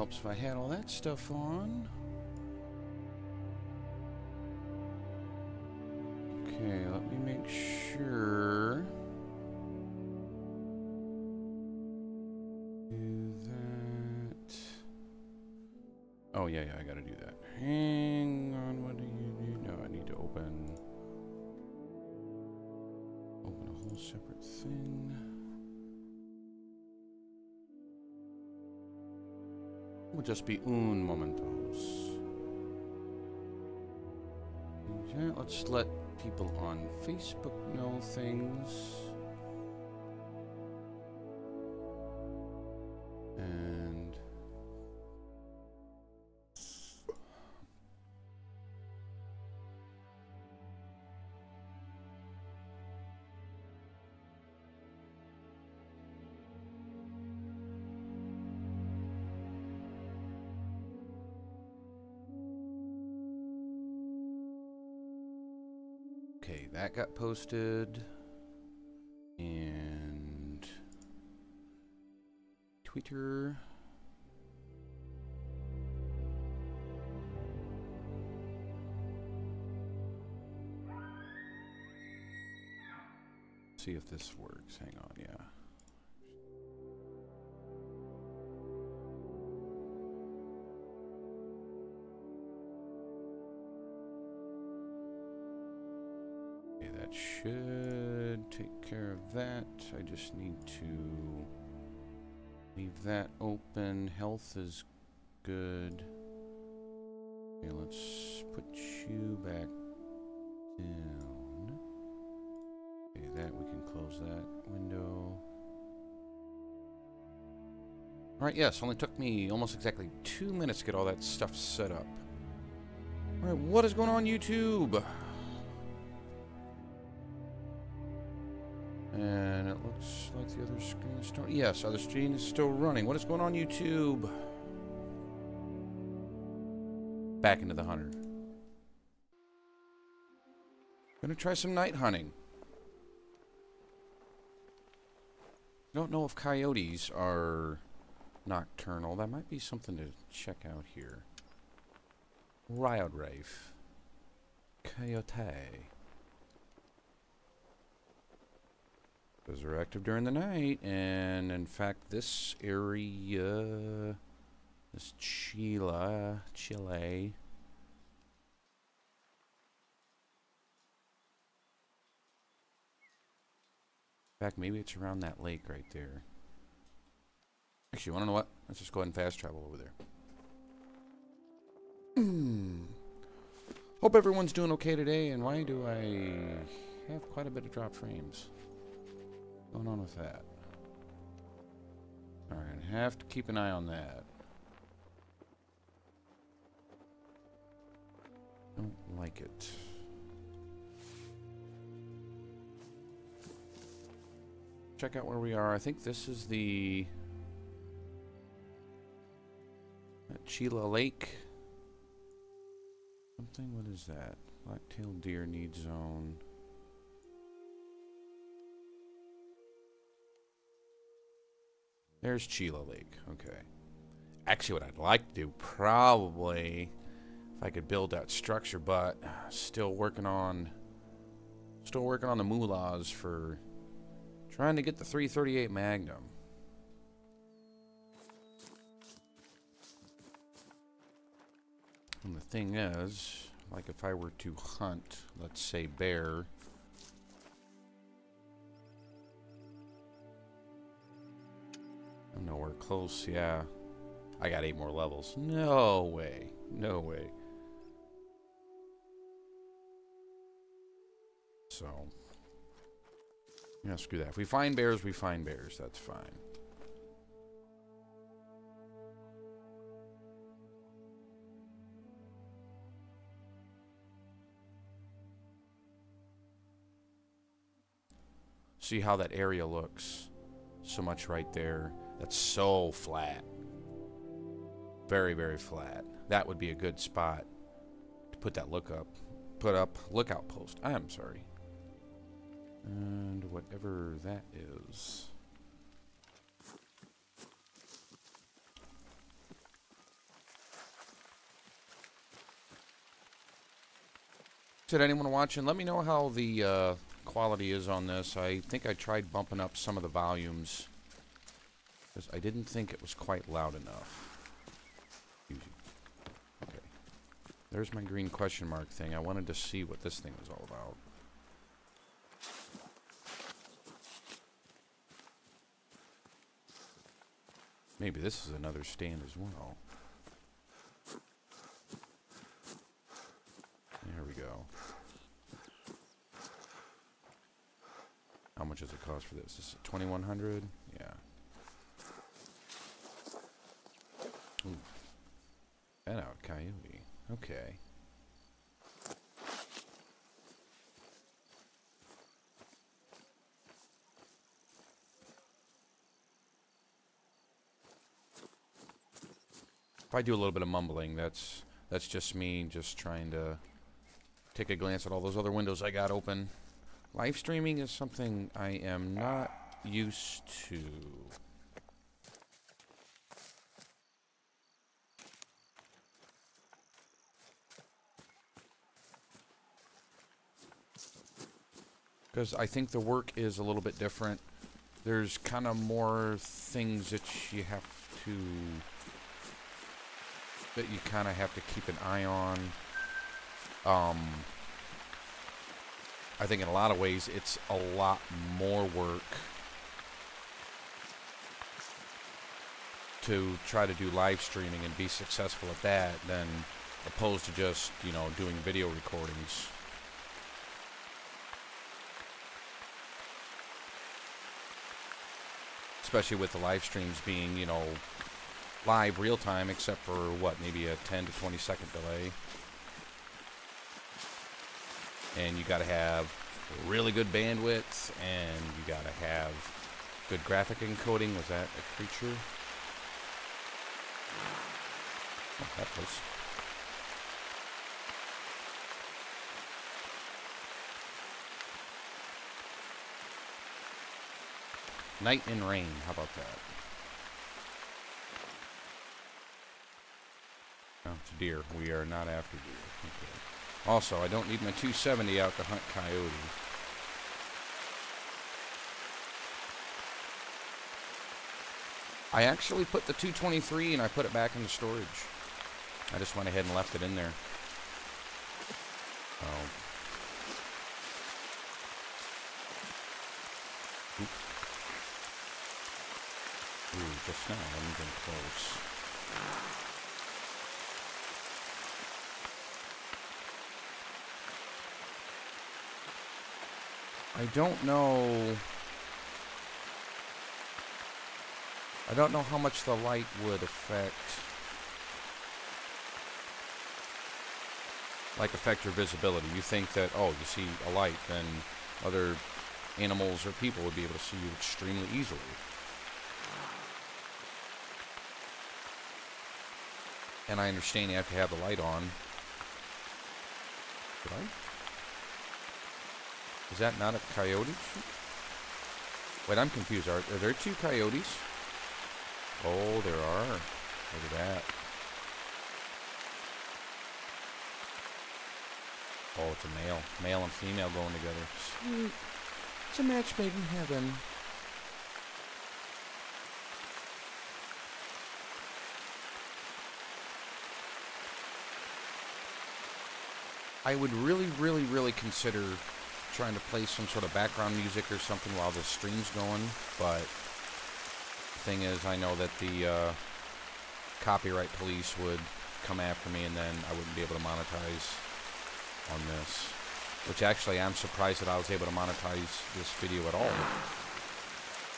Helps if I had all that stuff on. Okay, let me make sure. Do that. Oh, yeah, I gotta do that. Hang on, what do you do? No, I need to open a whole separate thing. Will just be un momentos. Okay, let's let people on Facebook know things. And okay, that got posted. And Twitter. See if this works. Hang on, yeah. Okay, that should take care of that. I just need to leave that open. Health is good. Okay, let's put you back down. Okay, that we can close that window. Alright, yes, only took me almost exactly 2 minutes to get all that stuff set up. Alright, what is going on, YouTube? And it looks like the other screen is still... Yes, other screen is still running. What is going on, YouTube? Back into the hunter. Gonna try some night hunting. Don't know if coyotes are nocturnal. That might be something to check out here. Wild Rafe. Coyote. Those are active during the night, and in fact, this area, this Chile. In fact, maybe it's around that lake right there. Actually, you want to know what? Let's just go ahead and fast travel over there. Hope everyone's doing okay today, and why do I have quite a bit of drop frames? What's going on with that? Alright, I have to keep an eye on that. Don't like it. Check out where we are. I think this is the Chila Lake. Something, what is that? Black-tailed deer need zone. There's Chila Lake. Okay. Actually, what I'd like to do, probably, if I could build that structure, but still working on the moolahs for trying to get the 338 Magnum. And the thing is, like if I were to hunt, let's say bear. I'm nowhere close, yeah. I got 8 more levels. No way. No way. So, yeah, screw that. If we find bears, we find bears. That's fine. See how that area looks. So much right there. That's so flat. Very, very flat. That would be a good spot to put that lookout post. I am sorry. And whatever that is. Did anyone watching? Let me know how the quality is on this. I think I tried bumping up some of the volumes because I didn't think it was quite loud enough. Okay. There's my green question mark thing. I wanted to see what this thing was all about. Maybe this is another stand as well. There we go. How much does it cost for this? This is $2,100? Yeah. Ooh. That out, coyote. Okay. If I do a little bit of mumbling, that's just me just trying to take a glance at all those other windows I got open. Live streaming is something I am not used to. Because I think the work is a little bit different. There's kind of more things that you have to... that you kind of have to keep an eye on. I think in a lot of ways it's a lot more work to try to do live streaming and be successful at that than opposed to just, you know, doing video recordings. Especially with the live streams being, you know, live real time, except for what, maybe a 10 to 20 second delay. And you gotta have really good bandwidth, and you gotta have good graphic encoding. Was that a creature? Oh, that was. Night and rain, how about that? Oh, it's a deer. We are not after deer. Okay. Also, I don't need my 270 out to hunt coyote. I actually put the 223 and I put it back into storage. I just went ahead and left it in there. Oh. Ooh, just now, I'm getting close. I don't know how much the light would affect your visibility. You think that, oh, you see a light, then other animals or people would be able to see you extremely easily. And I understand you have to have the light on. Did I? Is that not a coyote? Wait, I'm confused. Are there two coyotes? Oh, there are. Look at that. Oh, it's a male. Male and female going together. Sweet. It's a match made in heaven. I would really consider trying to play some sort of background music or something while the stream's going, but the thing is, I know that the copyright police would come after me, and then I wouldn't be able to monetize on this. Which actually, I'm surprised that I was able to monetize this video at all,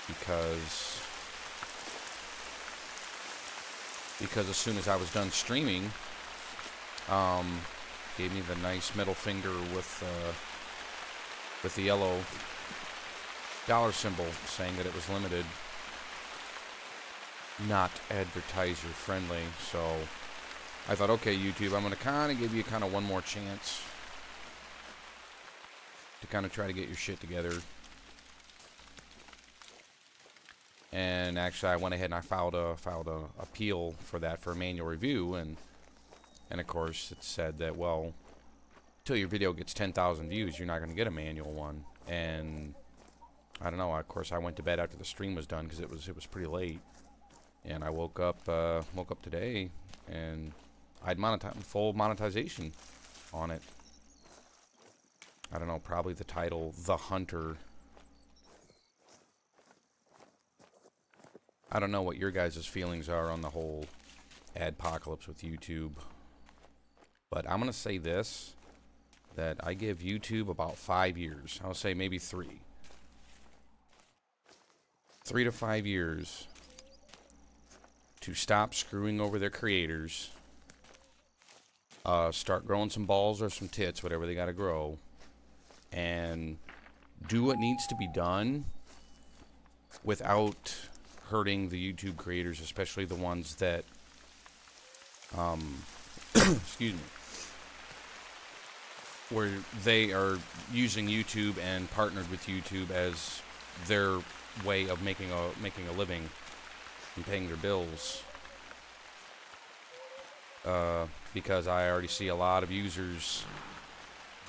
because as soon as I was done streaming, gave me the nice middle finger with the yellow dollar symbol saying that it was limited, not advertiser friendly. So I thought, okay, YouTube, I'm going to kind of give you kind of one more chance to kind of try to get your shit together. And actually, I went ahead and I filed a appeal for that, for a manual review, and of course it said that, well, till your video gets 10,000 views, you're not going to get a manual one. And I don't know. Of course, I went to bed after the stream was done because it was pretty late. And I woke up today, and I had full monetization on it. I don't know, probably the title, The Hunter. I don't know what your guys' feelings are on the whole adpocalypse with YouTube. But I'm going to say this, that I give YouTube about 5 years. I'll say maybe 3. 3 to 5 years to stop screwing over their creators. Start growing some balls or some tits, whatever they got to grow. And do what needs to be done without hurting the YouTube creators, especially the ones that, excuse me, where they are using YouTube and partnered with YouTube as their way of making a living and paying their bills. Because I already see a lot of users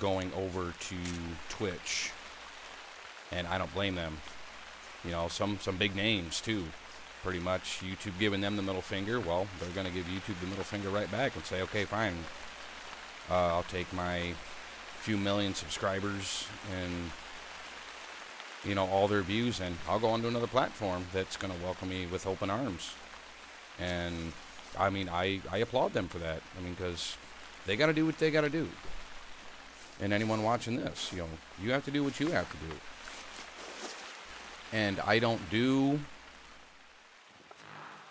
going over to Twitch, and I don't blame them. You know, some big names too. Pretty much YouTube giving them the middle finger. Well, they're going to give YouTube the middle finger right back and say, okay, fine. I'll take my few million subscribers and, you know, all their views, and I'll go onto another platform that's going to welcome me with open arms. And I mean, I applaud them for that. I mean, because they got to do what they got to do. And anyone watching this, you know, you have to do what you have to do. And I don't do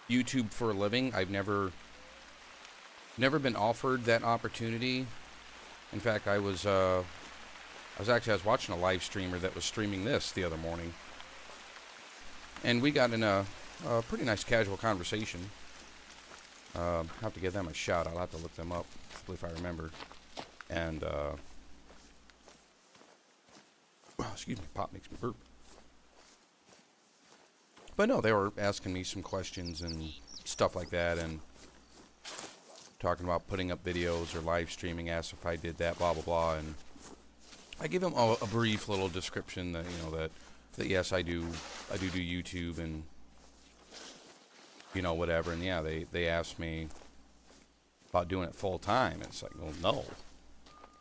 YouTube for a living. I've never been offered that opportunity. In fact, I was watching a live streamer that was streaming this the other morning, and we got in a pretty nice casual conversation. Have to give them a shout. I'll have to look them up if I remember. And well, excuse me, pop makes me burp. But no, they were asking me some questions and stuff like that, and talking about putting up videos or live streaming. Asked if I did that, blah blah blah, and I give them a brief little description that, you know, that yes, I do YouTube and, you know, whatever. And yeah, they asked me about doing it full time. It's like, well, no,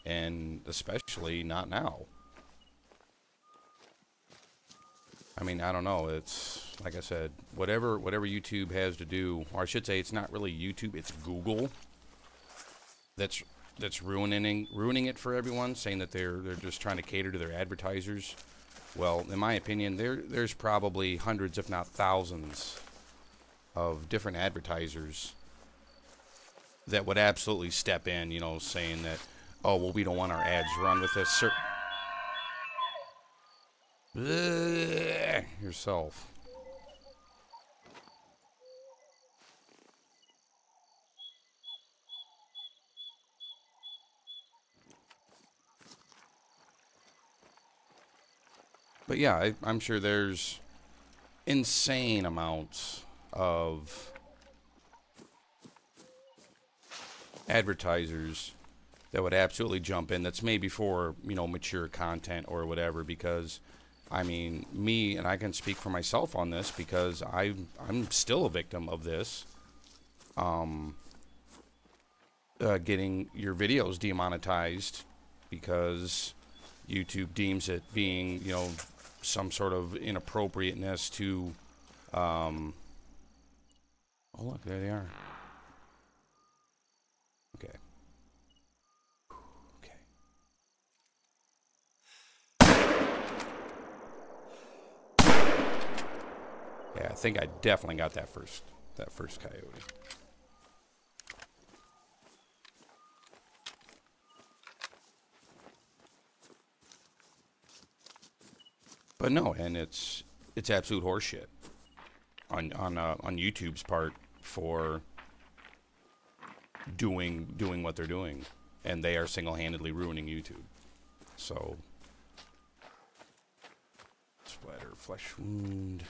and especially not now. I mean, I don't know. It's like I said, whatever YouTube has to do, or I should say, it's not really YouTube. It's Google that's ruining it for everyone, saying that they're just trying to cater to their advertisers. Well, in my opinion, there's probably hundreds, if not thousands, of different advertisers that would absolutely step in, you know, saying that, oh, well, we don't want our ads run with this certain yourself. But yeah, I'm sure there's insane amounts of advertisers that would absolutely jump in. That's maybe for, you know, mature content or whatever, because I mean, me, and I can speak for myself on this because I'm still a victim of this. Getting your videos demonetized because YouTube deems it being, you know, some sort of inappropriateness to, oh look, there they are. Okay. Yeah, I think I definitely got that first coyote. But no, and it's absolute horseshit on YouTube's part for doing what they're doing, and they are single-handedly ruining YouTube. So, splatter, flesh wound.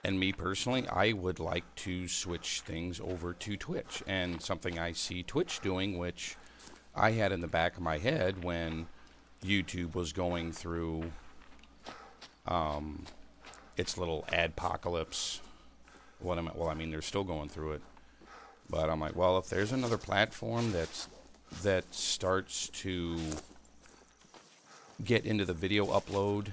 And me personally, I would like to switch things over to Twitch. And something I see Twitch doing, which I had in the back of my head when YouTube was going through its little adpocalypse. Well, I mean, they're still going through it. But I'm like, well, if there's another platform that starts to get into the video upload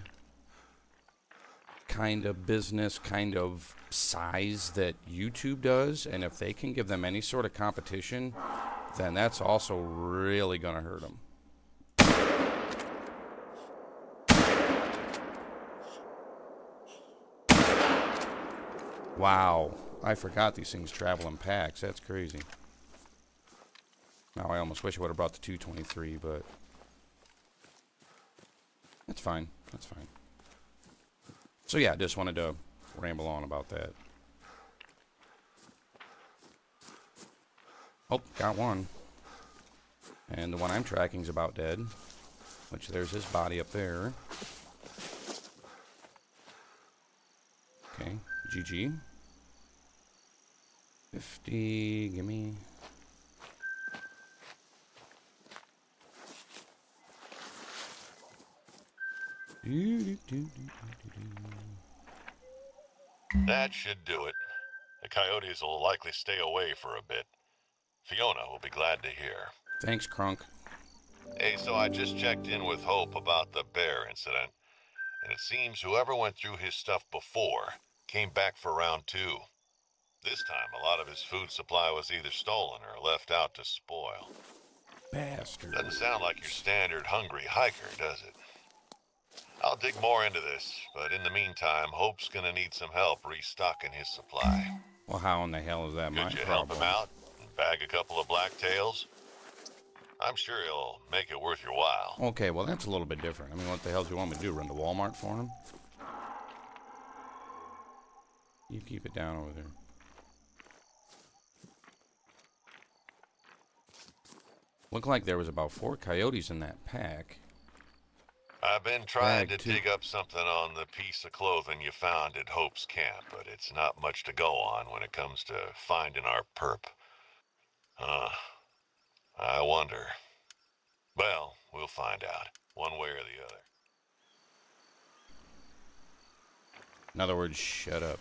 kind of business, kind of size that YouTube does, and if they can give them any sort of competition, then that's also really going to hurt them. Wow, I forgot these things travel in packs. That's crazy. Now I almost wish I would have brought the 223, but that's fine. That's fine. So yeah, just wanted to ramble on about that. Oh, got one. And the one I'm tracking is about dead. Which there's his body up there. Okay, GG. 50, gimme. That should do it. The coyotes will likely stay away for a bit. Fiona will be glad to hear. Thanks, Crunk. Hey, so I just checked in with Hope about the bear incident, and it seems whoever went through his stuff before came back for round 2. This time, a lot of his food supply was either stolen or left out to spoil. Bastard. Doesn't sound like your standard hungry hiker, does it? I'll dig more into this, but in the meantime, Hope's gonna need some help restocking his supply. Well, how in the hell is that my Could you problem? help him out and bag a couple of blacktails? I'm sure he'll make it worth your while. Okay, well, that's a little bit different. I mean, what the hell do you want me to do? Run to Walmart for him? You keep it down over there. Looked like there was about 4 coyotes in that pack. I've been trying to dig up something on the piece of clothing you found at Hope's camp, but it's not much to go on when it comes to finding our perp. I wonder. Well, we'll find out, one way or the other. In other words, shut up.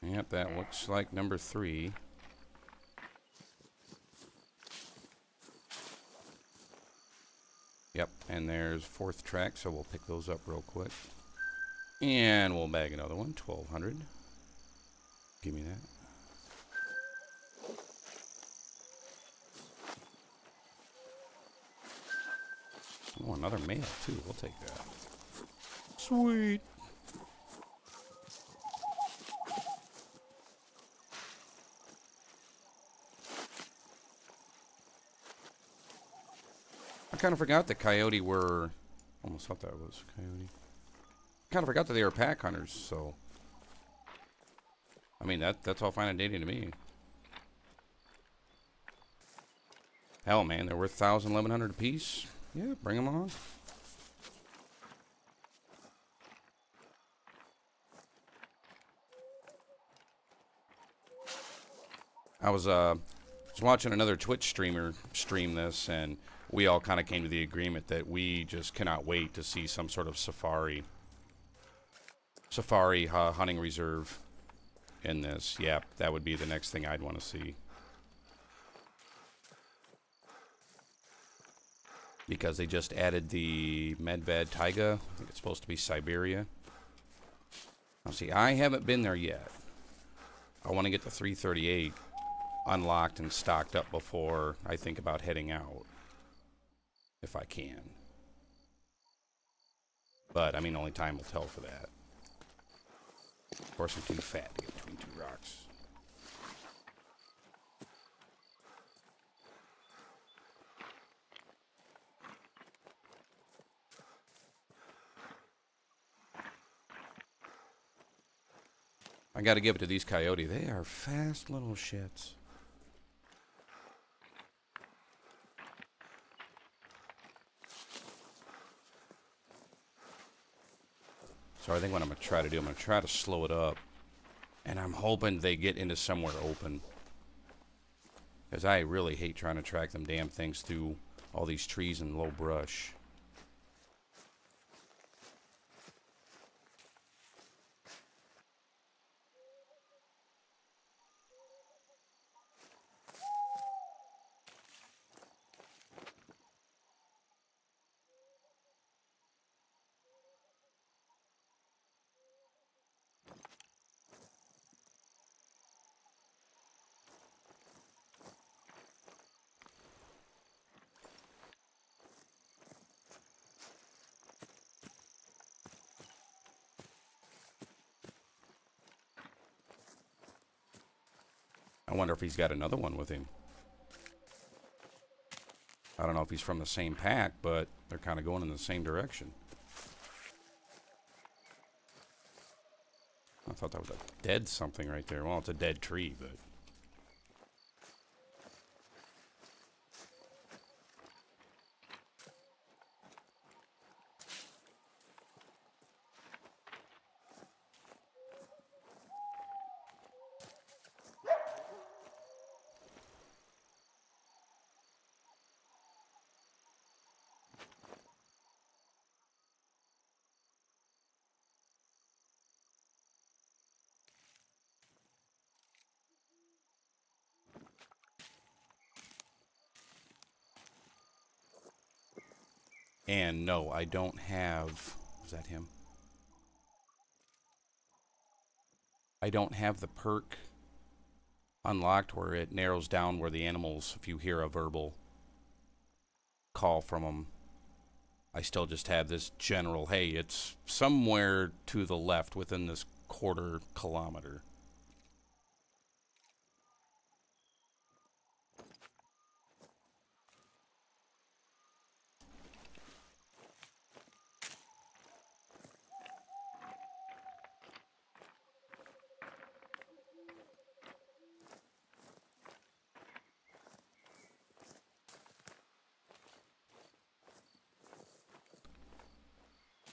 Yep, that looks like number 3. Yep, and there's 4th track, so we'll pick those up real quick. And we'll bag another one, 1200. Give me that. Oh, another male, too. We'll take that. Sweet. I kind of forgot that coyote were... Almost thought that was coyote. Kind of forgot that they were pack hunters, so... I mean, that's all fine and dandy to me. Hell, man, they're worth 1,000, 1,100 apiece. Yeah, bring them on. I was watching another Twitch streamer stream this, and we all kind of came to the agreement that we just cannot wait to see some sort of safari hunting reserve in this. Yeah, that would be the next thing I'd want to see. Because they just added the Medved taiga. I think it's supposed to be Siberia. Now, see, I haven't been there yet. I want to get the 338 unlocked and stocked up before I think about heading out. If I can. But, I mean, only time will tell for that. Of course, I'm too fat to get between 2 rocks. I got to give it to these coyote. They are fast little shits. So I think what I'm going to try to do, I'm going to try to slow it up. And I'm hoping they get into somewhere open. Because I really hate trying to track them damn things through all these trees and low brush. I wonder if he's got another one with him. I don't know if he's from the same pack, but they're kind of going in the same direction. I thought that was a dead something right there. Well, it's a dead tree, but... And no, I don't have... Was that him? I don't have the perk unlocked where it narrows down where the animals, if you hear a verbal call from them, I still just have this general, hey, it's somewhere to the left within this quarter kilometer.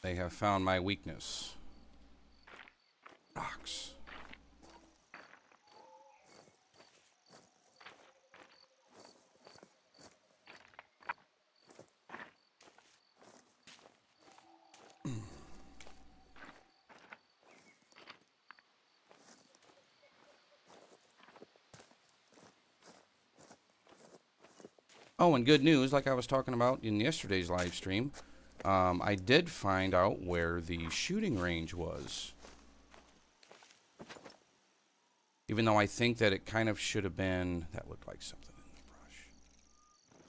They have found my weakness. Rocks. Oh, and good news, like I was talking about in yesterday's live stream, I did find out where the shooting range was. Even though I think that it kind of should have been... That looked like something in the brush.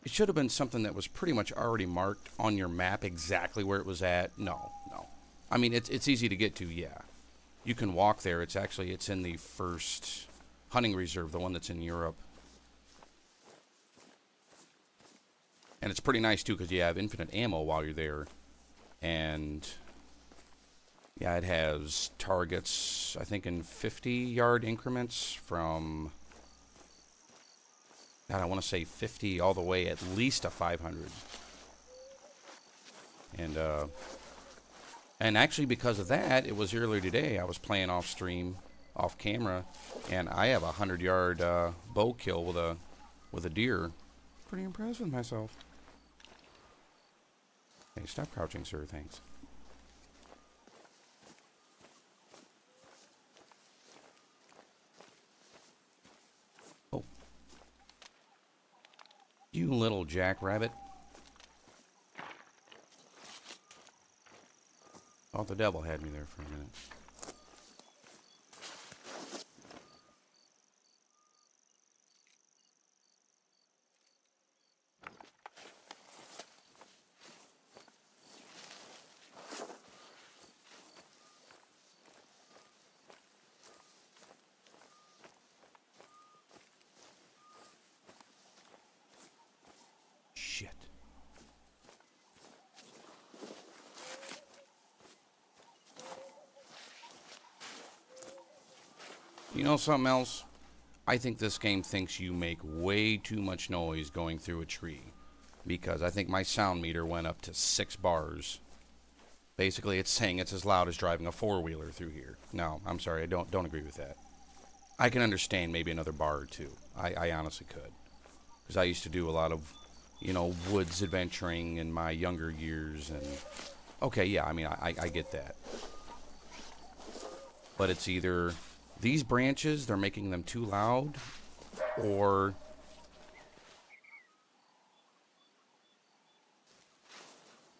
It should have been something that was pretty much already marked on your map exactly where it was at. No. I mean, it's easy to get to, yeah. You can walk there. It's in the first hunting reserve, the one that's in Europe. And it's pretty nice, too, because you have infinite ammo while you're there. And, yeah, it has targets, I think, in 50-yard increments from, God, I want to say 50 all the way at least to 500. And actually, because of that, it was earlier today, I was playing off stream, off camera, and I have a 100-yard bow kill with a deer. Pretty impressed with myself. Hey, stop crouching, sir. Thanks. Oh. You little jackrabbit. Oh, the devil had me there for a minute. Shit. You know something else? I think this game thinks you make way too much noise going through a tree. Because I think my sound meter went up to 6 bars. Basically, it's saying it's as loud as driving a four-wheeler through here. No, I'm sorry, I don't agree with that. I can understand maybe another bar or two. I honestly could. Because I used to do a lot of, you know, woods adventuring in my younger years. And okay, yeah, I mean, I get that. But it's either these branches, they're making them too loud, or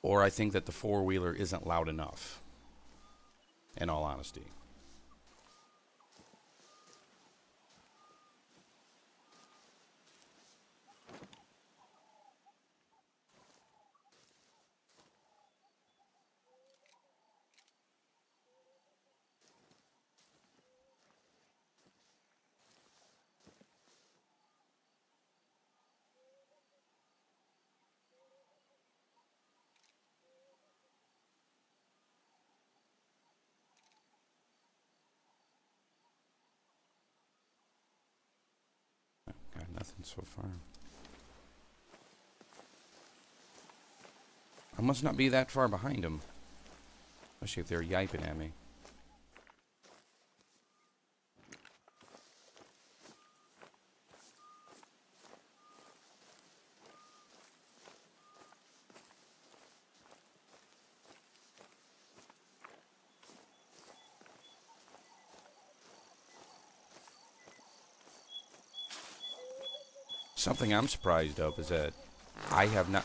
I think that the four-wheeler isn't loud enough, in all honesty. Got nothing so far. I must not be that far behind them. Especially if they're yiping at me. Something I'm surprised of is that I haven't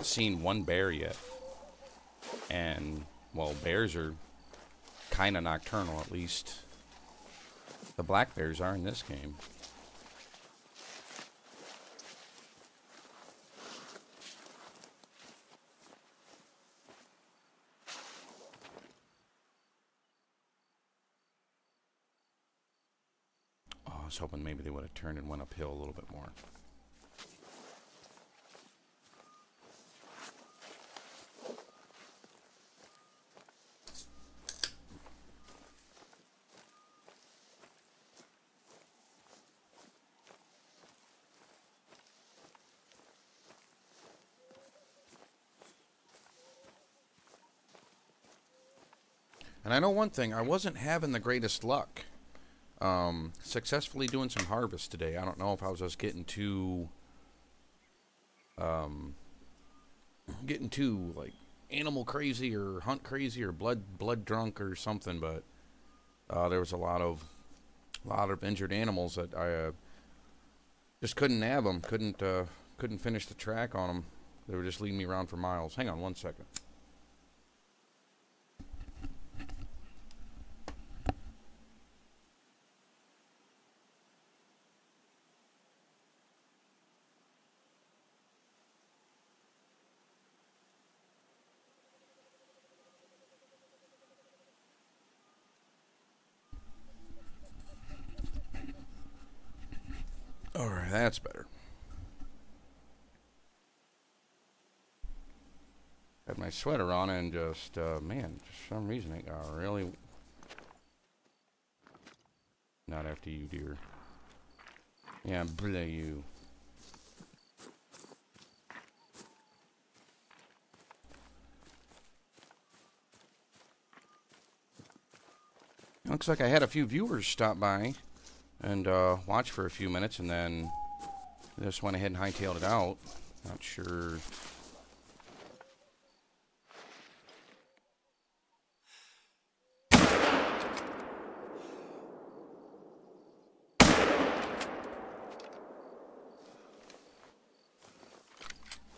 seen one bear yet. And, well, bears are kind of nocturnal, at least the black bears are in this game. Oh, I was hoping maybe they would have turned and went uphill a little bit more. And I know one thing, I wasn't having the greatest luck. Successfully doing some harvest today. I don't know if I was just getting too like animal crazy or hunt crazy or blood drunk or something, but there was a lot of injured animals that I just couldn't nab them, couldn't finish the track on them. They were just leading me around for miles. Hang on one second. Alright, that's better. Had my sweater on and just, man, for some reason it got really... Not after you, dear. Yeah, bleh you. Looks like I had a few viewers stop by and watch for a few minutes, and then just went ahead and hightailed it out. Not sure.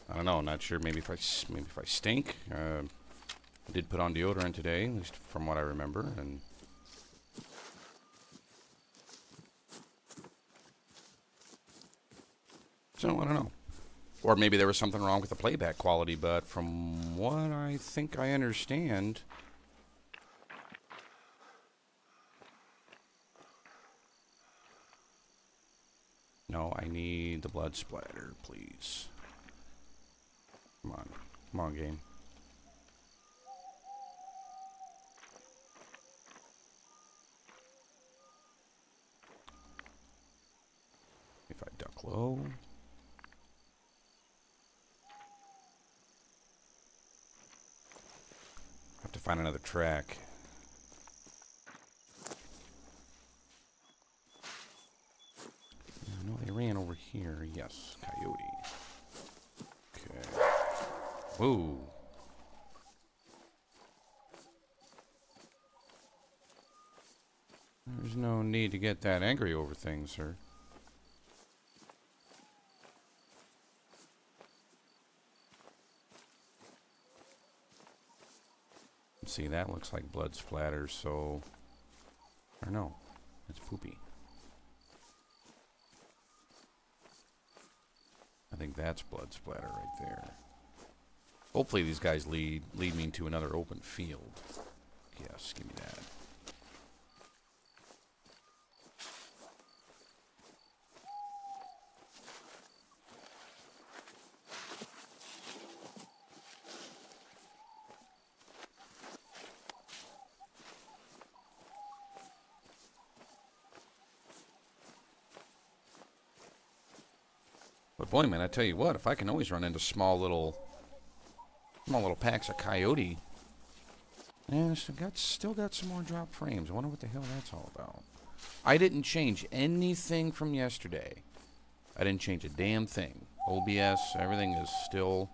I don't know. Not sure. Maybe if I stink. I did put on deodorant today, at least from what I remember, and. So, I don't know. Or maybe there was something wrong with the playback quality, but from what I think I understand... No, I need the blood splatter, please. Come on. Come on, game. glow. Have to find another track. I know they ran over here. Yes, coyote. Okay. Whoa. There's no need to get that angry over things, sir. See, that looks like blood splatter, so... Or no, it's poopy. I think that's blood splatter right there. Hopefully these guys lead me to another open field. Yes, give me that. But boy, man, I tell you what, if I can always run into small little packs of coyote, and still got some more drop frames. I wonder what the hell that's all about. I didn't change anything from yesterday. I didn't change a damn thing. OBS, everything is still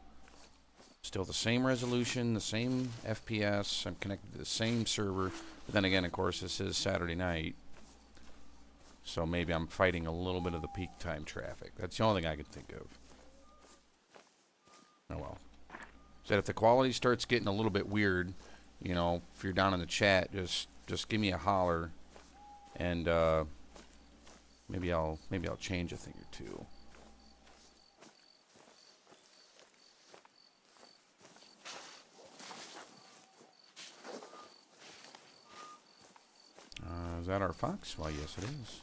the same resolution, the same FPS. I'm connected to the same server. But then again, of course, this is Saturday night. So maybe I'm fighting a little bit of the peak time traffic. That's the only thing I can think of. Oh well. Said if the quality starts getting a little bit weird, you know, if you're down in the chat, just give me a holler, and maybe I'll change a thing or two. Is that our fox? Well, yes, it is.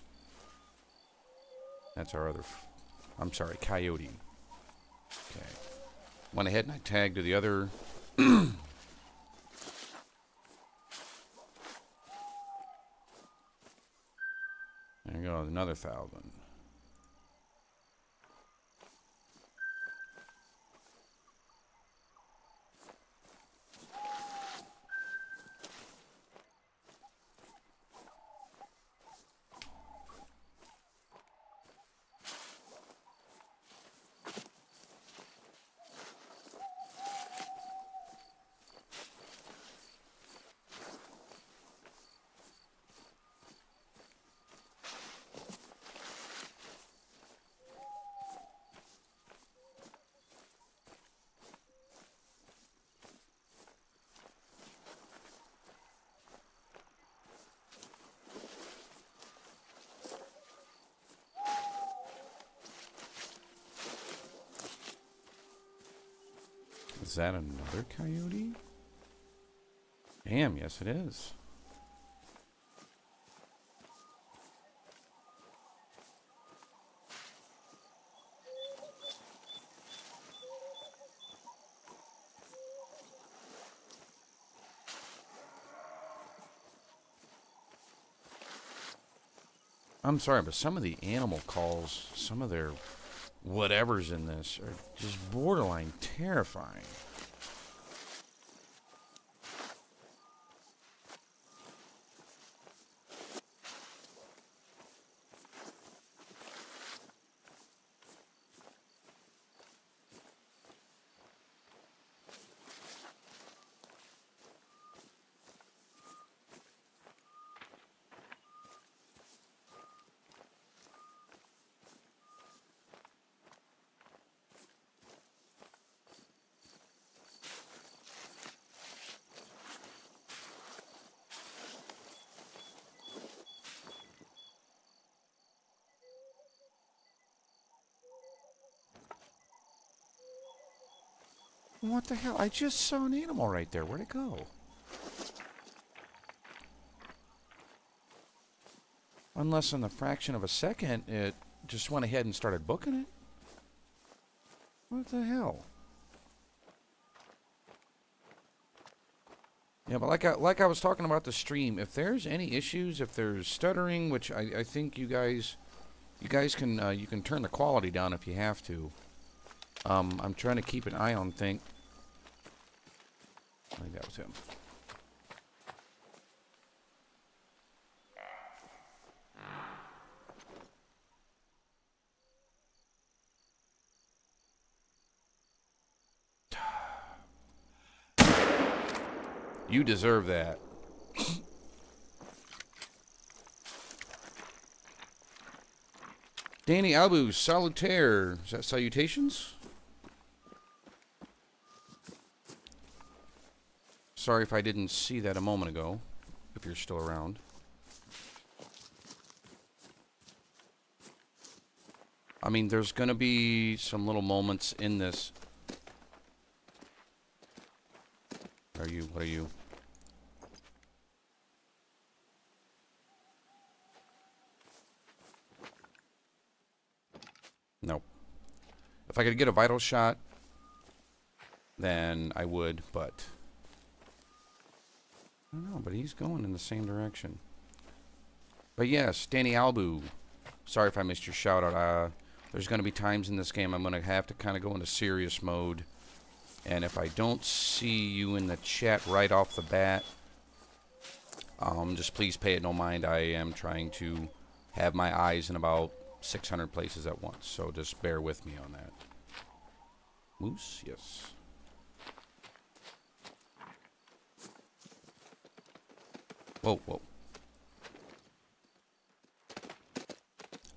That's our other... I'm sorry, coyote. Okay. Went ahead and I tagged to the other... There you go, another 1,000. Is that another coyote? Damn, yes it is. I'm sorry, but some of the animal calls, some of their whatever's in this are just borderline terrifying. What the hell? I just saw an animal right there. Where'd it go? Unless in the fraction of a second, it just went ahead and started booking it. What the hell? Yeah, but like I was talking about the stream, if there's any issues, if there's stuttering, which I think you guys You guys can you can turn the quality down if you have to. I'm trying to keep an eye on things. I think that was him. You deserve that. Danny Abu, salutaire. Is that salutations? Sorry if I didn't see that a moment ago, if you're still around. I mean, there's going to be some little moments in this. What are you? Nope. If I could get a vital shot, then I would, but I don't know, but he's going in the same direction. But yes, Danny Albu. Sorry if I missed your shout out. There's going to be times in this game I'm going to have to kind of go into serious mode. And if I don't see you in the chat right off the bat, just please pay it no mind. I am trying to have my eyes in about 600 places at once, so just bear with me on that. Moose, yes. Whoa, whoa.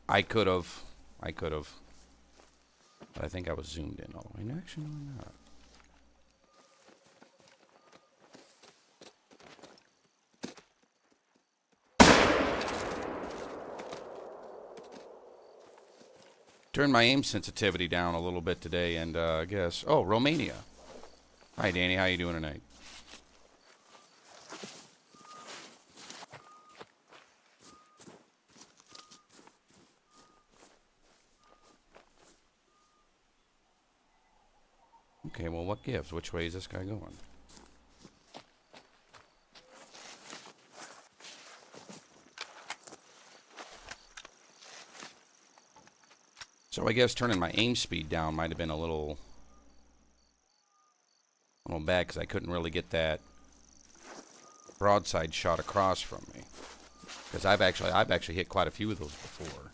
I could have. But I think I was zoomed in all the way. Actually, no, I'm not. Turned my aim sensitivity down a little bit today, and I guess... Oh, Romania. Hi, Danny. How you doing tonight? Okay, well, what gives? Which way is this guy going? So I guess turning my aim speed down might have been a little bad, because I couldn't really get that broadside shot across from me. Because I've actually hit quite a few of those before.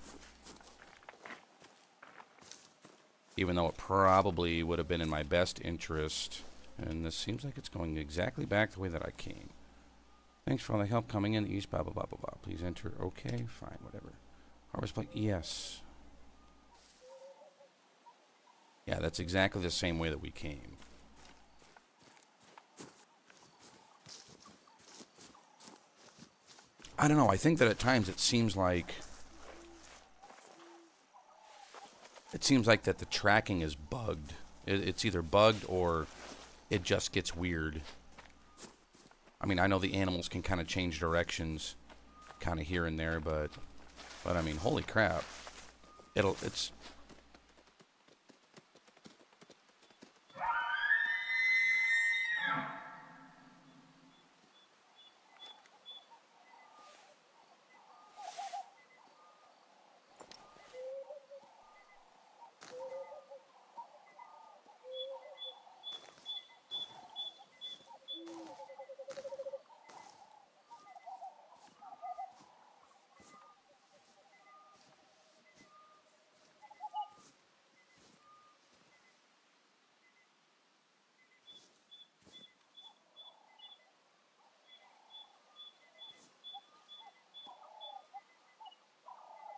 Even though it probably would have been in my best interest. And this seems like it's going exactly back the way that I came. Thanks for all the help coming in the east, blah, blah, blah, blah, blah. Please enter. Okay, fine, whatever. Harvest plate, yes. Yeah, that's exactly the same way that we came. I don't know, I think that at times it seems like that the tracking is bugged. It's either bugged or it just gets weird. I mean, I know the animals can kind of change directions kind of here and there, but I mean, holy crap. It's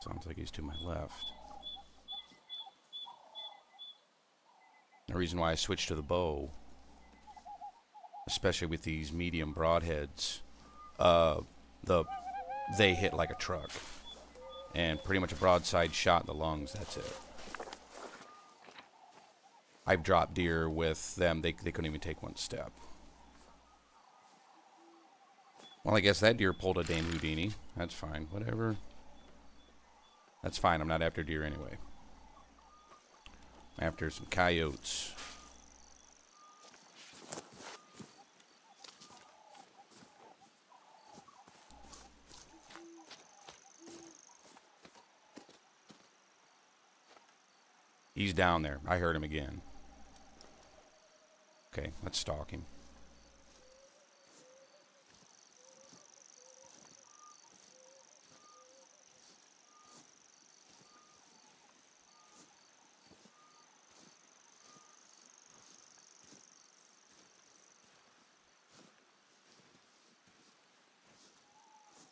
sounds like he's to my left. The reason why I switched to the bow, especially with these medium broadheads, they hit like a truck. And pretty much a broadside shot in the lungs, that's it. I've dropped deer with them, they couldn't even take one step. Well, I guess that deer pulled a Dame Houdini. That's fine, whatever. That's fine, I'm not after deer anyway. I'm after some coyotes. He's down there. I heard him again. Okay, let's stalk him.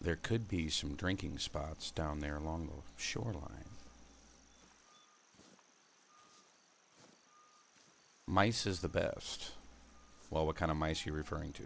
There could be some drinking spots down there along the shoreline. Mice is the best. Well, what kind of mice are you referring to?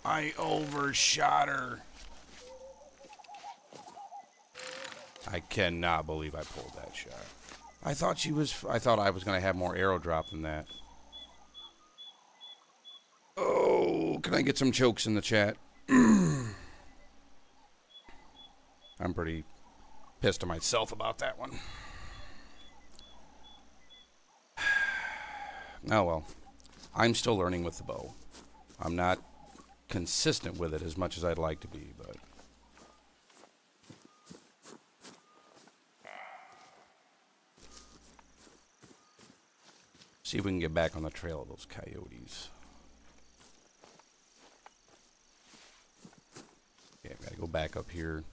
I overshot her. I cannot believe I pulled that shot. I thought I was going to have more arrow drop than that. Oh, can I get some chokes in the chat? I'm pretty pissed at myself about that one. Oh well. I'm still learning with the bow. I'm not consistent with it as much as I'd like to be, but see if we can get back on the trail of those coyotes. Okay, I've got to go back up here.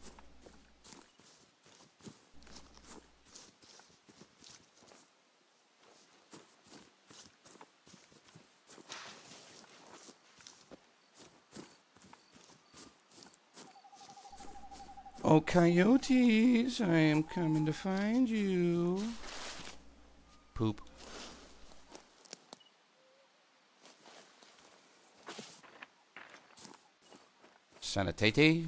Oh, coyotes, I am coming to find you. Poop. Sanitate.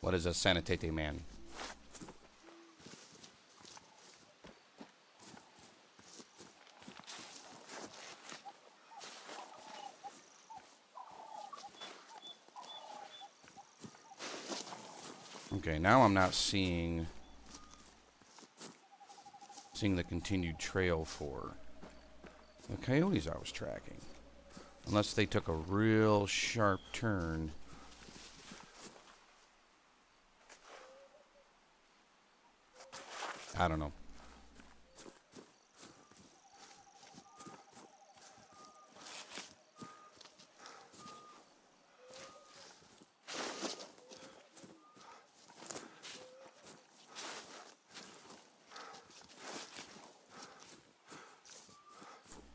What is a sanitate man? Okay, now I'm not seeing the continued trail for the coyotes I was tracking. Unless they took a real sharp turn. I don't know.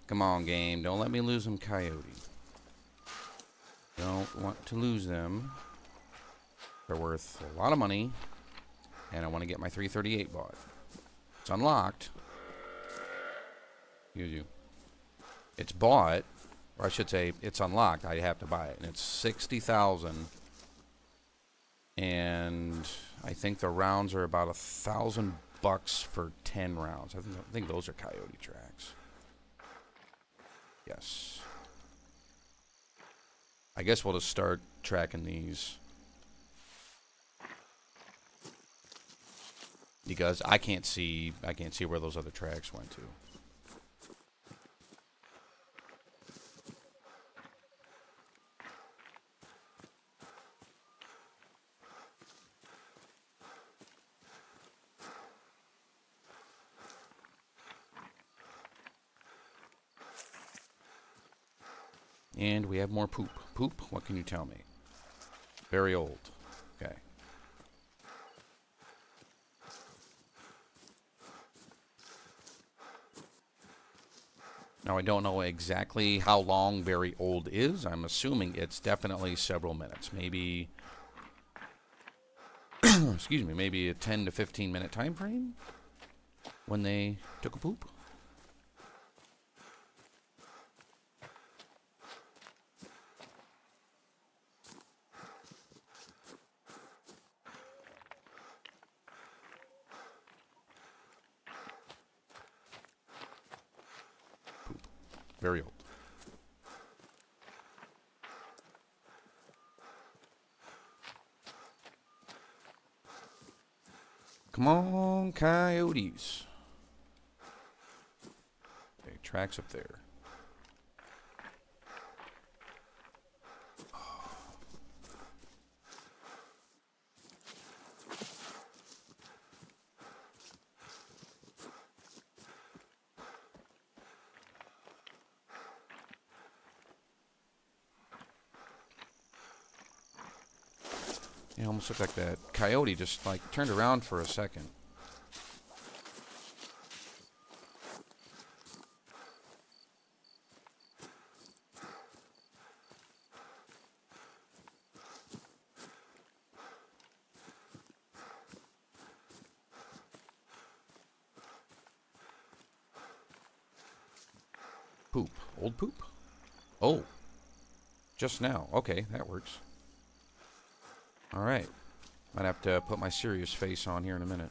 Come on, game. Don't let me lose them, coyote. Don't want to lose them. They're worth a lot of money. And I want to get my 338 bought. It's unlocked. You. It's bought. Or I should say, it's unlocked. I have to buy it. And it's 60,000. And I think the rounds are about $1,000 for 10 rounds. I think those are coyote tracks. Yes. I guess we'll just start tracking these. Because I can't see where those other tracks went to. And we have more poop. Poop, what can you tell me? Very old. Okay. Now, I don't know exactly how long very old is. I'm assuming it's definitely several minutes. Maybe, excuse me, maybe a 10 to 15 minute time frame when they took a poop. Very old. Come on, coyotes. Okay, tracks up there. It almost looked like that coyote just like turned around for a second. Poop. Old poop? Oh. Just now. Okay, that works. Alright. Might have to put my serious face on here in a minute.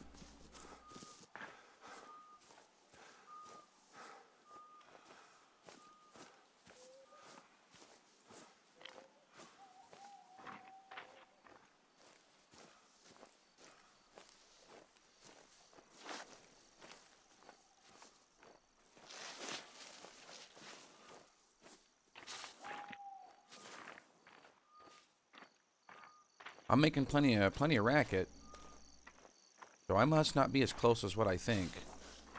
I'm making plenty of racket, so I must not be as close as what I think,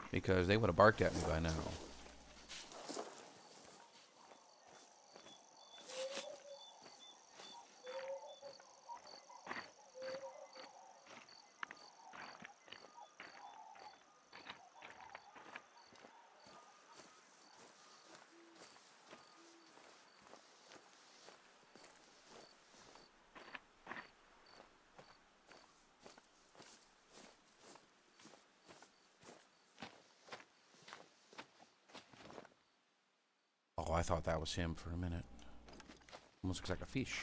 because they would have barked at me by now. Oh, I thought that was him for a minute. Almost looks like a fish.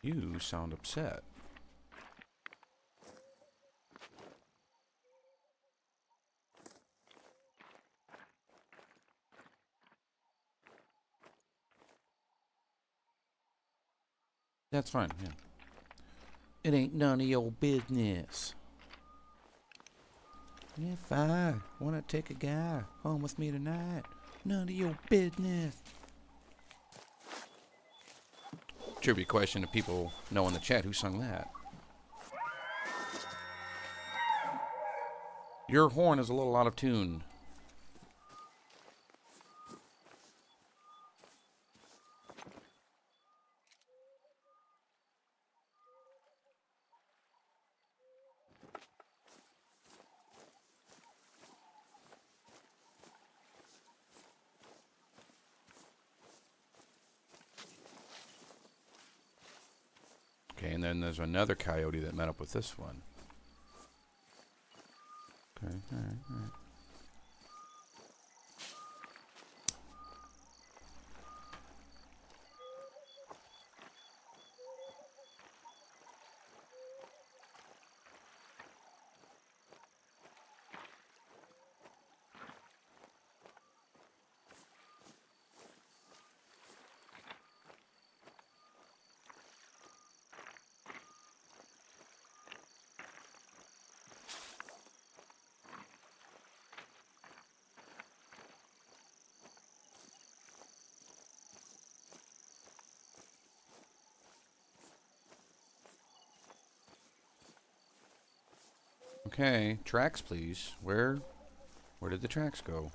You sound upset. That's fine, yeah. It ain't none of your business. If I want to take a guy home with me tonight, none of your business. Trivia question if people know in the chat who sung that. Your horn is a little out of tune. Okay, and then there's another coyote that met up with this one. Okay, alright. Okay, tracks, please. Where did the tracks go?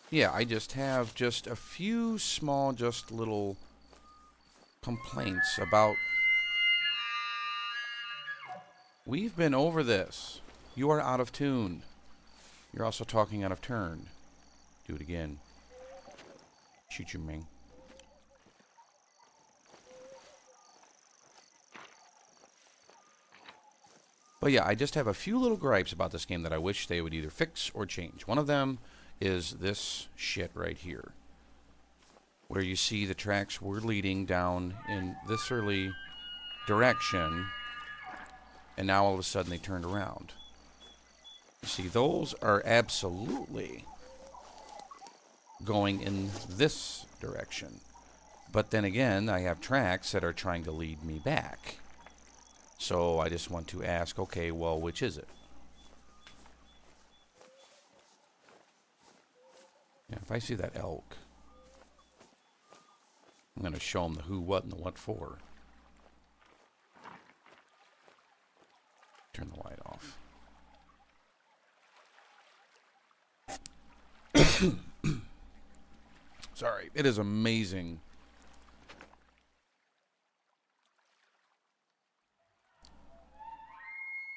Yeah, I just have just a few small, just little complaints about... We've been over this. You are out of tune. You're also talking out of turn. Do it again. Shoot you, Ming. But yeah, I just have a few little gripes about this game that I wish they would either fix or change. One of them is this shit right here, where you see the tracks were leading down in this early direction, and now all of a sudden they turned around. You see, those are absolutely going in this direction. But then again, I have tracks that are trying to lead me back. So I just want to ask, okay, well, which is it? Yeah, if I see that elk, I'm going to show them the who, what, and the what for. Turn the light off. Sorry, it is amazing.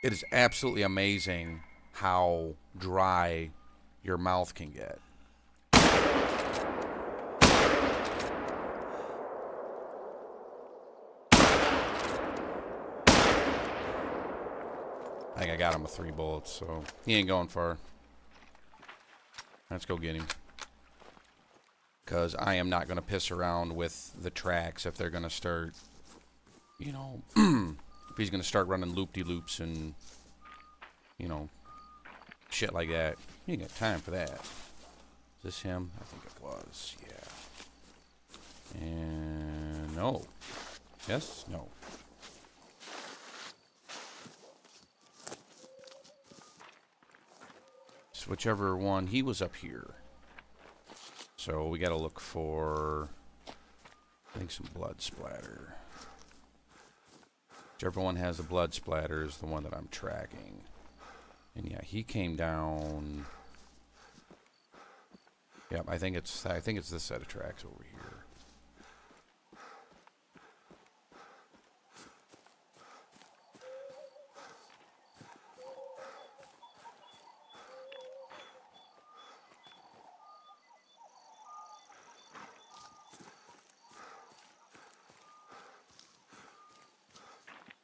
It is absolutely amazing how dry your mouth can get. I think I got him with 3 bullets, so he ain't going far. Let's go get him. Because I am not going to piss around with the tracks if they're going to start, you know, if he's going to start running loop-de-loops and, you know, shit like that. You ain't got time for that. Is this him? I think it was, yeah. And no. Yes? No. So whichever one, he was up here. So we got to look for, I think, some blood splatter. Whichever one has the blood splatter is the one that I'm tracking. And yeah, he came down. Yep, I think it's this set of tracks over here.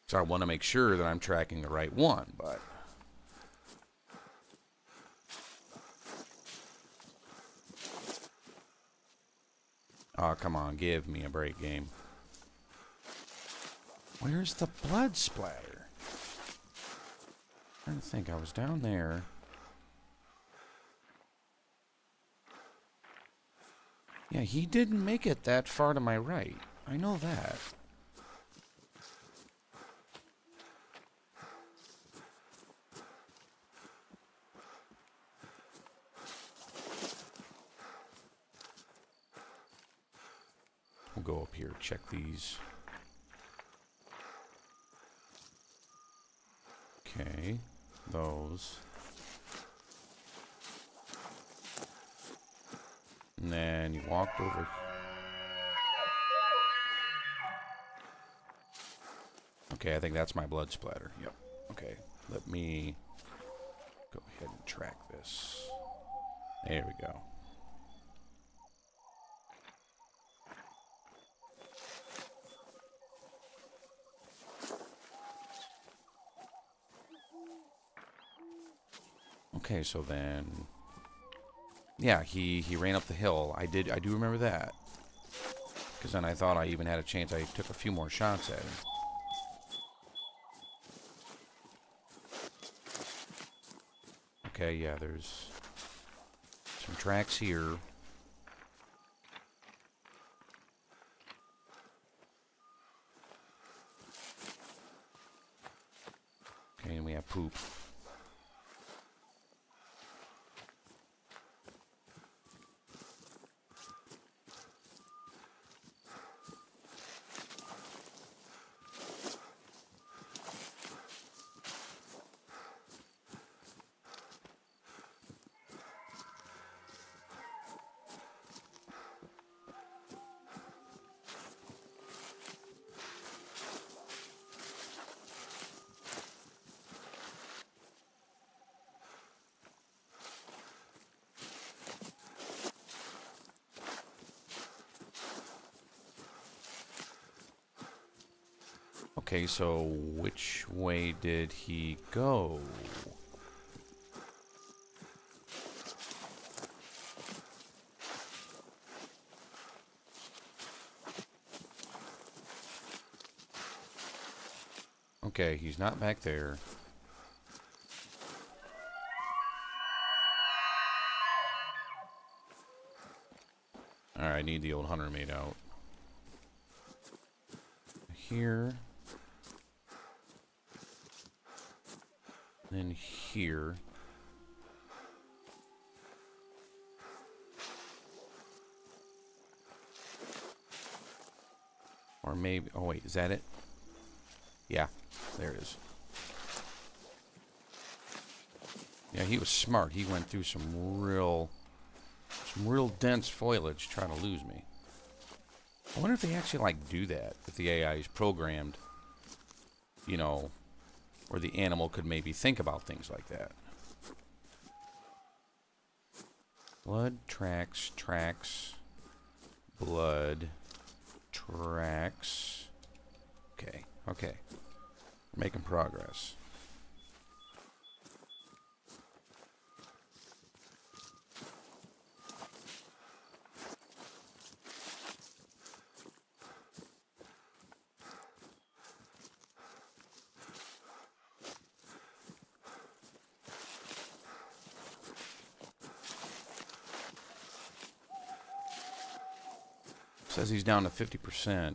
So I want to make sure that I'm tracking the right one, but... Oh, come on, give me a break, game. Where's the blood splatter? I'm trying to think, I was down there. Yeah, he didn't make it that far to my right. I know that. We'll go up here, check these. Okay, those. And then you walked over. Okay, I think that's my blood splatter. Yep. Okay, let me go ahead and track this. There we go. Okay, so then, yeah, he ran up the hill. I do remember that. Because then I thought I even had a chance. I took a few more shots at him. Okay, yeah, there's some tracks here. poop. Okay, so which way did he go? Okay, he's not back there. Alright, I need the old hunter made out. Here. Then here. Or maybe... Oh, wait. Is that it? Yeah. There it is. Yeah, he was smart. He went through some real dense foliage trying to lose me. I wonder if they actually, like, do that. If the AI is programmed, you know, or the animal could maybe think about things like that. Blood tracks, blood tracks. Okay, okay. We're making progress. Says he's down to 50%.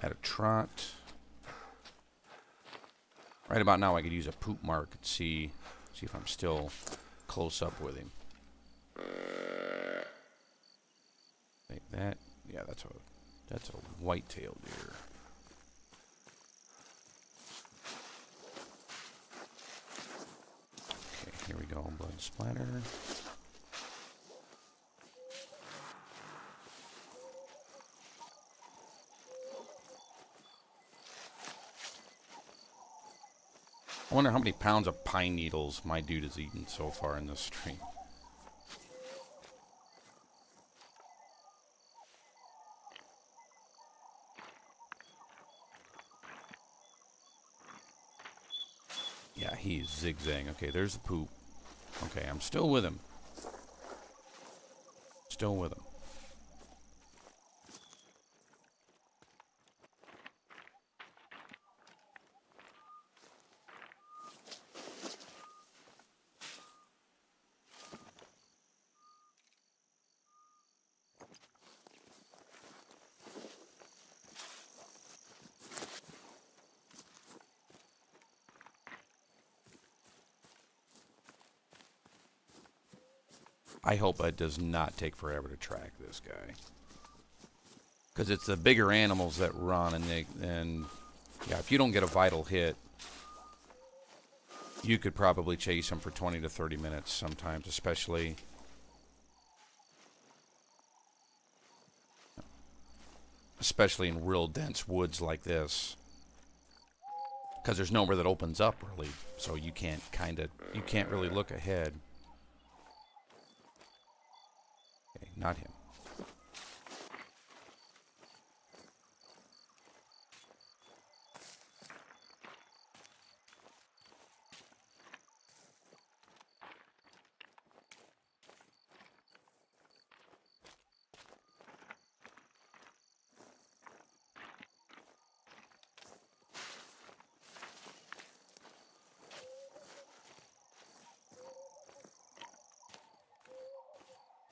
At a trot. Right about now I could use a poop mark and see if I'm still close up with him. Like that. Yeah, that's a white-tailed deer. Okay, here we go. Blood splatter. I wonder how many pounds of pine needles my dude has eaten so far in this stream. Yeah, he's zigzagging. Okay, there's the poop. Okay, I'm still with him. Still with him. I hope it does not take forever to track this guy. Because it's the bigger animals that run, and yeah, if you don't get a vital hit, you could probably chase him for 20 to 30 minutes sometimes, especially in real dense woods like this. Because there's nowhere that opens up really, so you can't really look ahead. Okay, not him.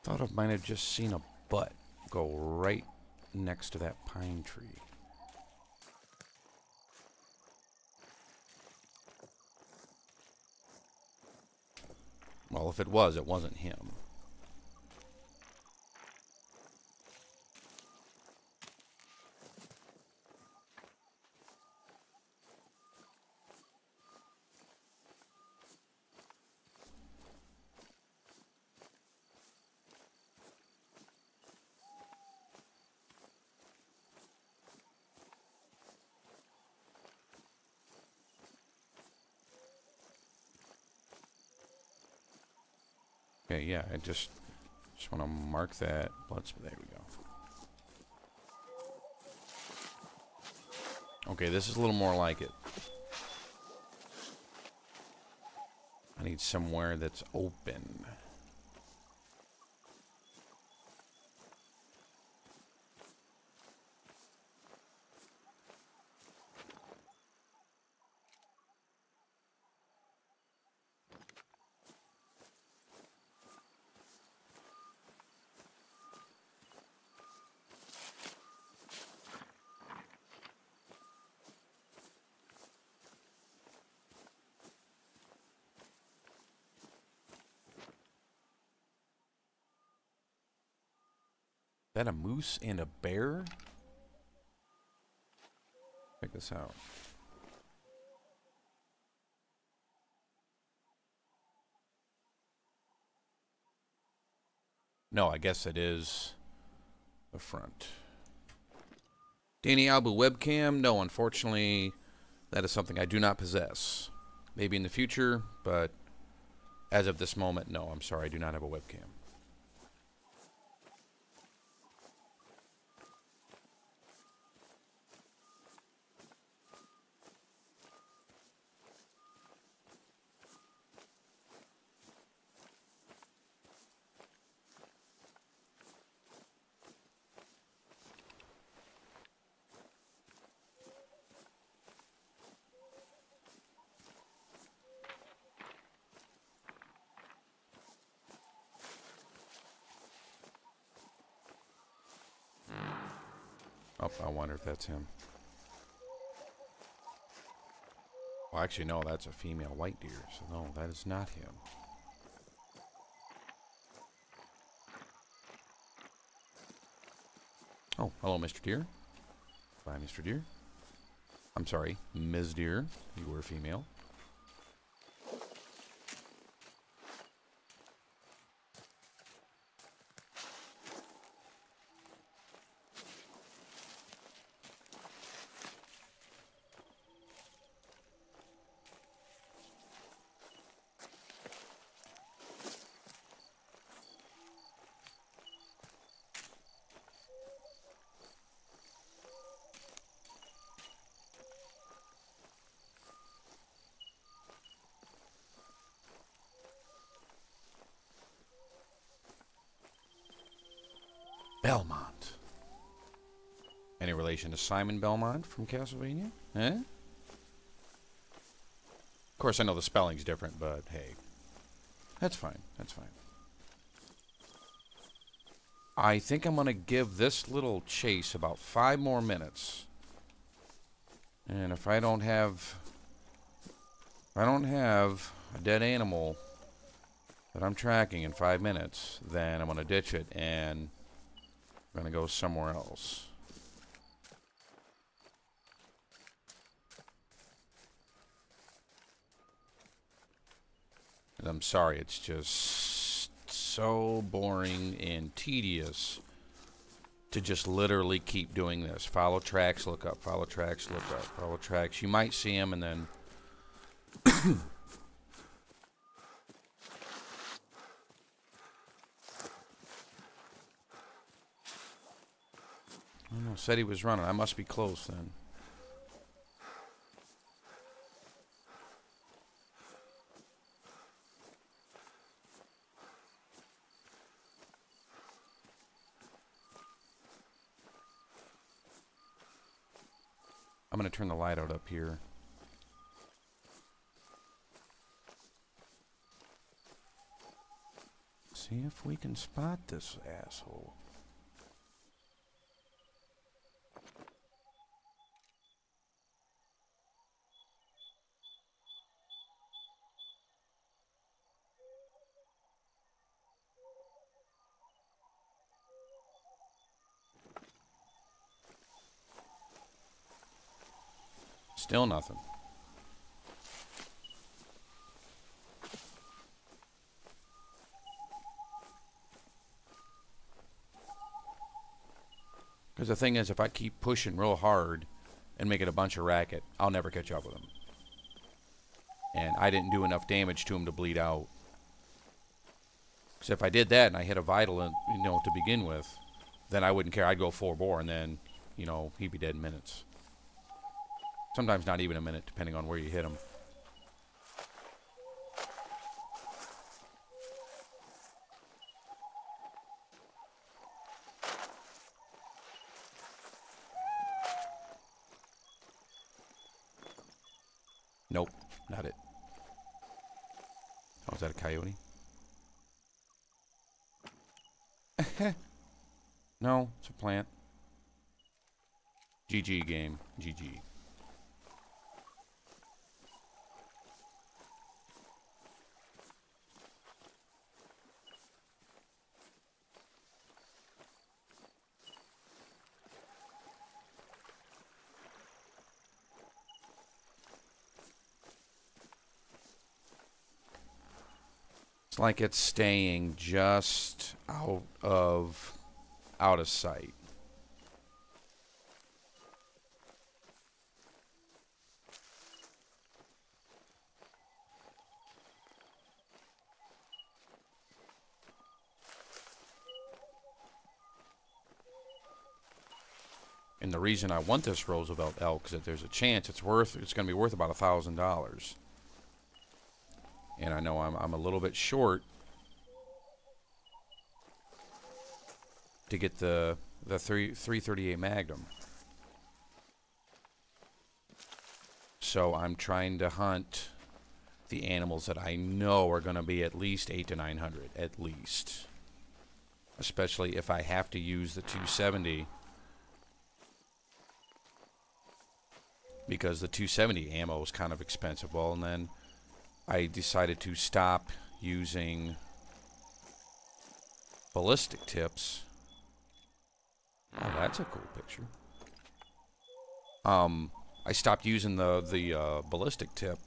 Thought I might have just seen a butt go right next to that pine tree. Well, if it was, it wasn't him. Okay, yeah, I just want to mark that blood spot. There we go. Okay, this is a little more like it. I need somewhere that's open. Is that a moose and a bear? Check this out. No, I guess it is the front. Danny Albu webcam? No, unfortunately, that is something I do not possess. Maybe in the future, but as of this moment, no, I'm sorry, I do not have a webcam. Oh, I wonder if that's him. Well, actually, no, that's a female white deer, so no, that is not him. Oh, hello, Mr. Deer. Bye, Mr. Deer. I'm sorry, Ms. Deer. You were female. Belmont. Any relation to Simon Belmont from Castlevania? Eh? Of course, I know the spelling's different, but hey. That's fine. That's fine. I think I'm going to give this little chase about 5 more minutes. And if I don't have a dead animal that I'm tracking in 5 minutes, then I'm going to ditch it and I'm going to go somewhere else. And I'm sorry, it's just so boring and tedious to just literally keep doing this. Follow tracks, look up, follow tracks, look up, follow tracks. You might see them and then... I don't know, said he was running. I must be close then. I'm going to turn the light out up here. See him? if we can spot this asshole. Still nothing. Because the thing is, if I keep pushing real hard and making a bunch of racket, I'll never catch up with him. And I didn't do enough damage to him to bleed out. Because if I did that and I hit a vital, you know, to begin with, then I wouldn't care. I'd go full bore, and then, you know, he'd be dead in minutes. Sometimes not even a minute, depending on where you hit him. Nope, not it. Oh, is that a coyote? No, it's a plant. GG game. GG. It's like it's staying just out of sight. And the reason I want this Roosevelt elk is that there's a chance it's going to be worth about $1,000. And I know I'm a little bit short to get the 338 Magnum. So I'm trying to hunt the animals that I know are going to be at least 800 to 900, at least. Especially if I have to use the 270. Because the 270 ammo is kind of expensive. Well, and then I decided to stop using ballistic tips. Oh, that's a cool picture. I stopped using the ballistic tip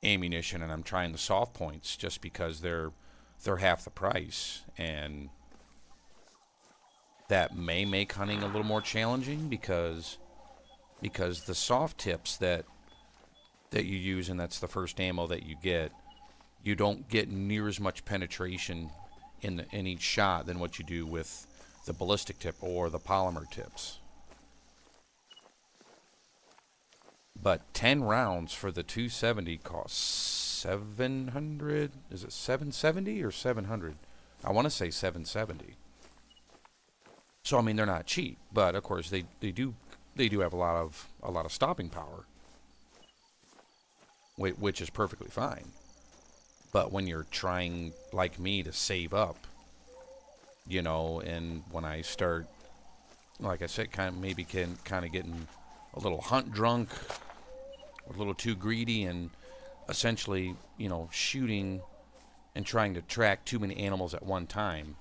ammunition, and I'm trying the soft points just because they're half the price, and that may make hunting a little more challenging because the soft tips that you use, and that's the first ammo that you get, you don't get near as much penetration in each shot than what you do with the ballistic tip or the polymer tips. But 10 rounds for the 270 costs 700. Is it 770 or 700? I want to say 770. So I mean, they're not cheap, but of course they do have a lot of stopping power, which is perfectly fine. But when you're trying, like me, to save up, you know, and when I start, like I said, kind of getting a little hunt drunk, a little too greedy, and essentially, you know, shooting and trying to track too many animals at one time.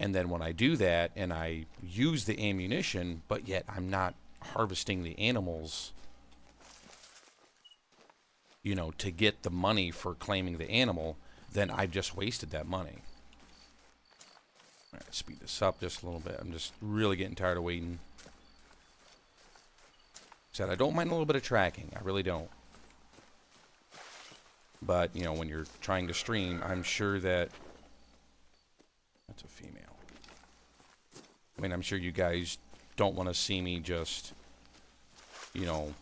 And then when I do that and I use the ammunition, but yet I'm not harvesting the animals, you know, to get the money for claiming the animal, then I've just wasted that money. All right, speed this up just a little bit. I'm just really getting tired of waiting. Said I don't mind a little bit of tracking. I really don't. But, you know, when you're trying to stream, I'm sure that... That's a female. I mean, I'm sure you guys don't want to see me just, you know,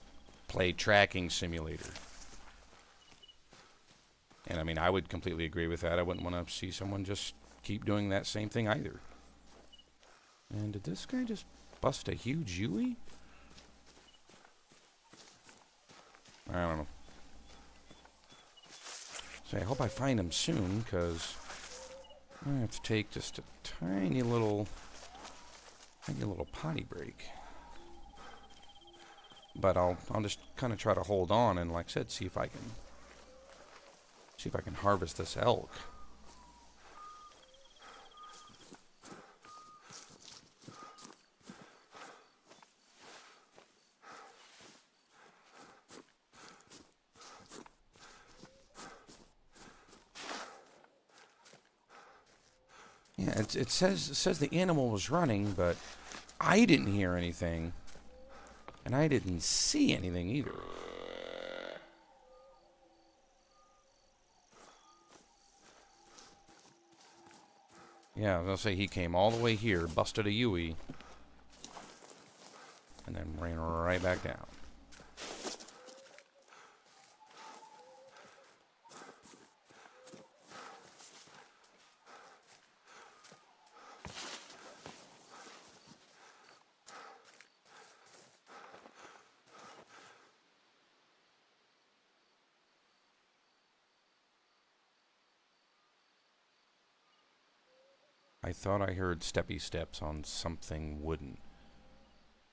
play tracking simulator. And I mean, I would completely agree with that. I wouldn't want to see someone just keep doing that same thing either. And did this guy just bust a huge Yui? I don't know. So I hope I find him soon, because I have to take just a tiny little potty break. But I'll just kind of try to hold on and, like I said, see if I can harvest this elk. Yeah, it says the animal was running, but I didn't hear anything, and I didn't see anything either. Yeah, I was gonna say he came all the way here, busted a Yui, and then ran right back down. I thought I heard steppy steps on something wooden.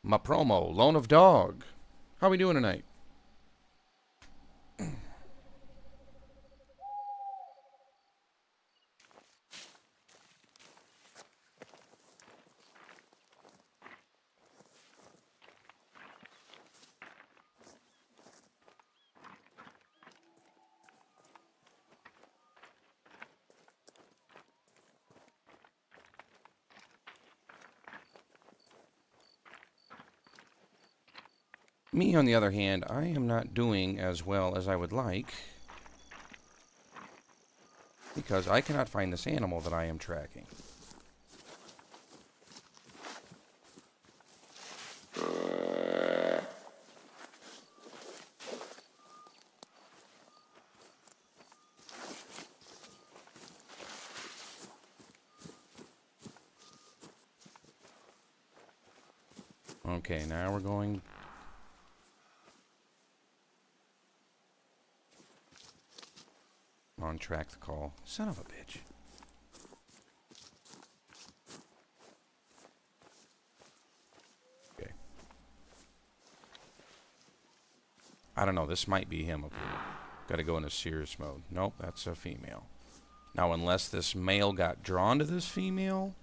My promo, Loan of Dog. How we doing tonight? Me, on the other hand, I am not doing as well as I would like, because I cannot find this animal that I am tracking. Okay, now we're going... on track the call. Son of a bitch. Okay. I don't know, this might be him up here. Gotta go into serious mode. Nope, that's a female. Now, unless this male got drawn to this female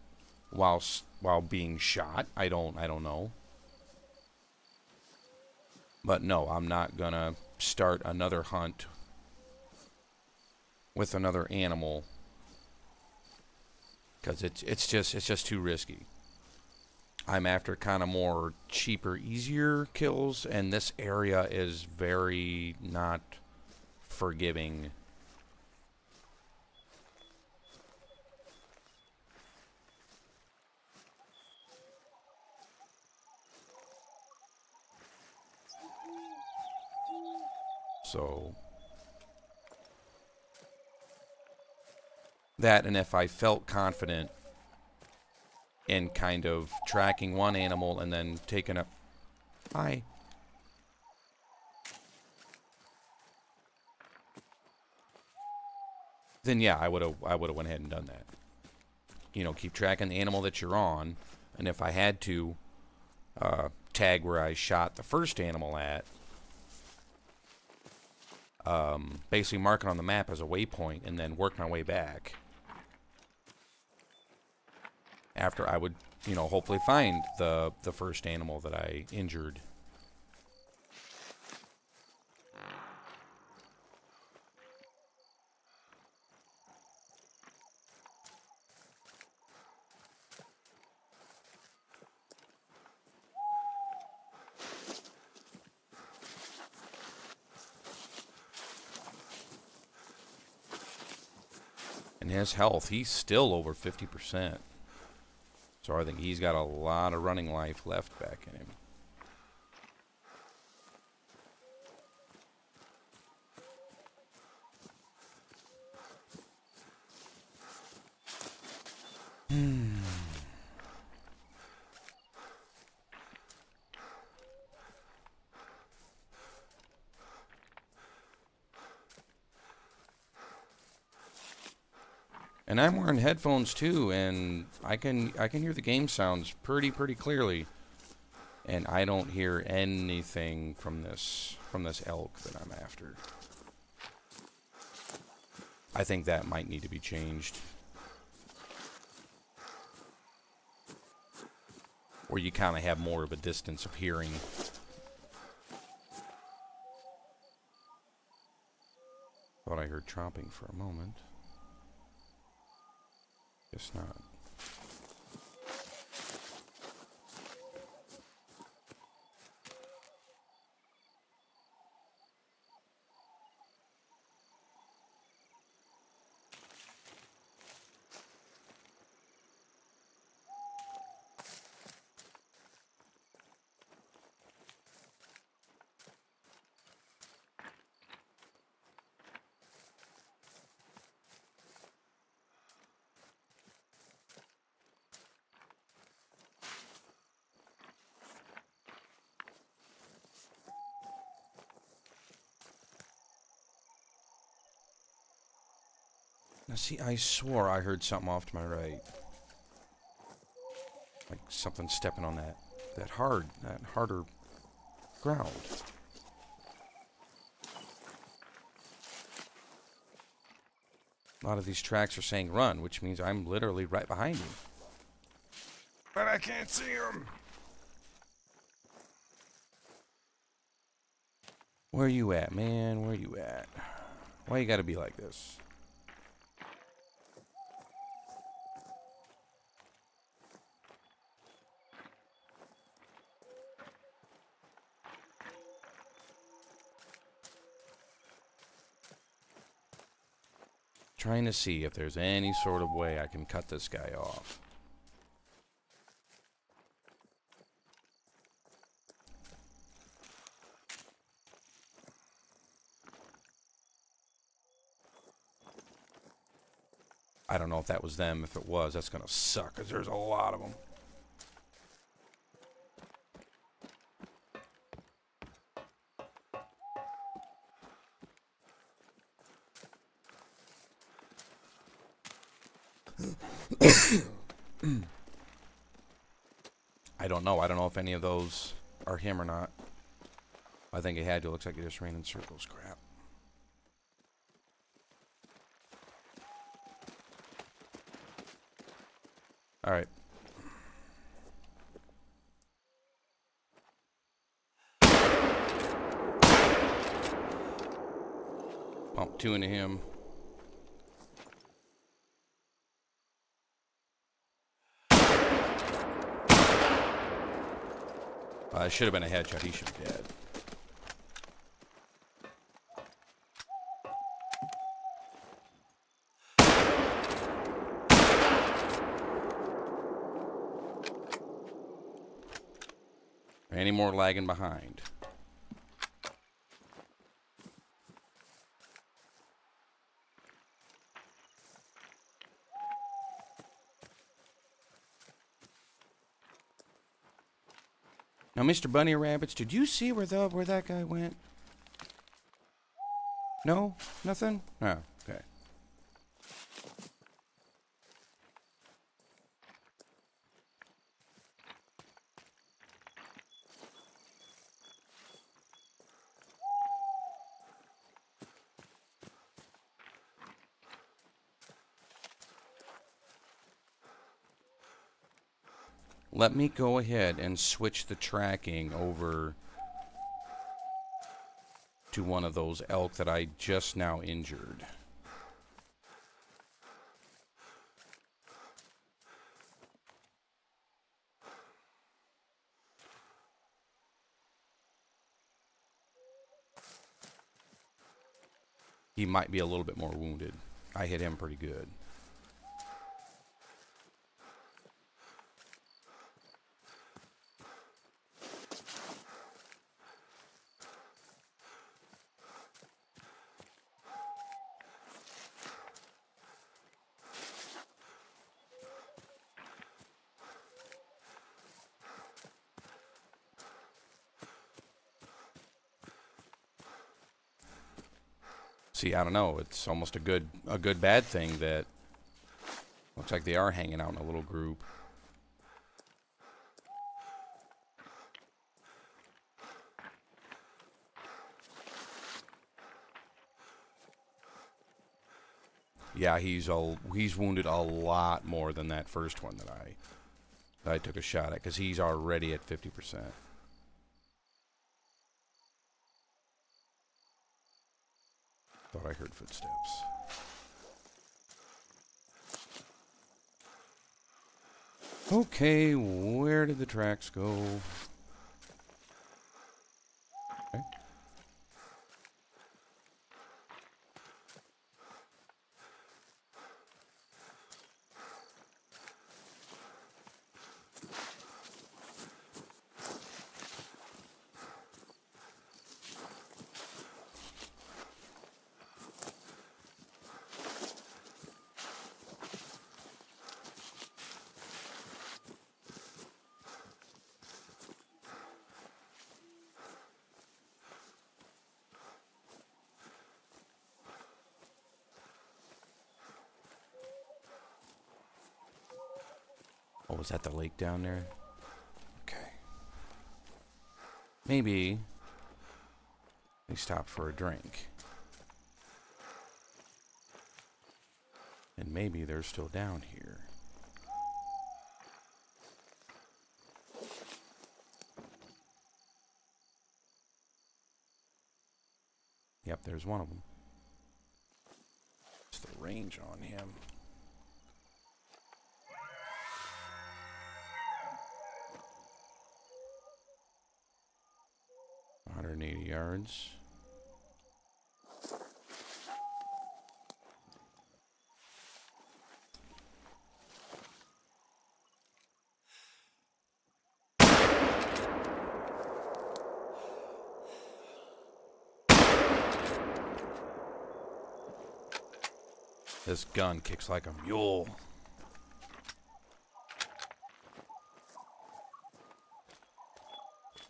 while being shot, I don't know. But no, I'm not gonna start another hunt with another animal, because it's just too risky. I'm after kind of more cheaper, easier kills, and this area is very not forgiving. So that, and if I felt confident in kind of tracking one animal and then taking a... Hi. Then yeah, I would have went ahead and done that. You know, keep tracking the animal that you're on, and if I had to tag where I shot the first animal at, basically mark it on the map as a waypoint and then work my way back. After I would, you know, hopefully find the first animal that I injured. And his health, he's still over 50%. So I think he's got a lot of running life left back in him. And I'm wearing headphones too, and I can hear the game sounds pretty clearly. And I don't hear anything from this elk that I'm after. I think that might need to be changed. Where you kind of have more of a distance of hearing. Thought I heard chomping for a moment. Guess not. Now see, I swore I heard something off to my right. Like something stepping on that harder ground. A lot of these tracks are saying run, which means I'm literally right behind you. But I can't see him. Where you at, man? Where you at? Why you gotta be like this? Trying to see if there's any sort of way I can cut this guy off. I don't know if that was them. If it was, that's gonna suck, because there's a lot of them. I don't know. I don't know if any of those are him or not. I think it had to. Looks like it just ran in circles. Crap. All right. Pump 2 into him. It should have been a headshot. He should be dead. Any more lagging behind? Now, Mr. Bunny Rabbits, did you see where that guy went? No? Nothing? Oh, okay. Let me go ahead and switch the tracking over to one of those elk that I just now injured. He might be a little bit more wounded. I hit him pretty good. See, I don't know. It's almost a good bad thing that Looks like they are hanging out in a little group. Yeah, he's wounded a lot more than that first one that I took a shot at, because he's already at 50%. Thought I heard footsteps. Okay, where did the tracks go? Okay. Oh, was that the lake down there? Okay. Maybe they stopped for a drink. And maybe they're still down here. Yep, there's one of them. It's the range on him. 180 yards. This gun kicks like a mule.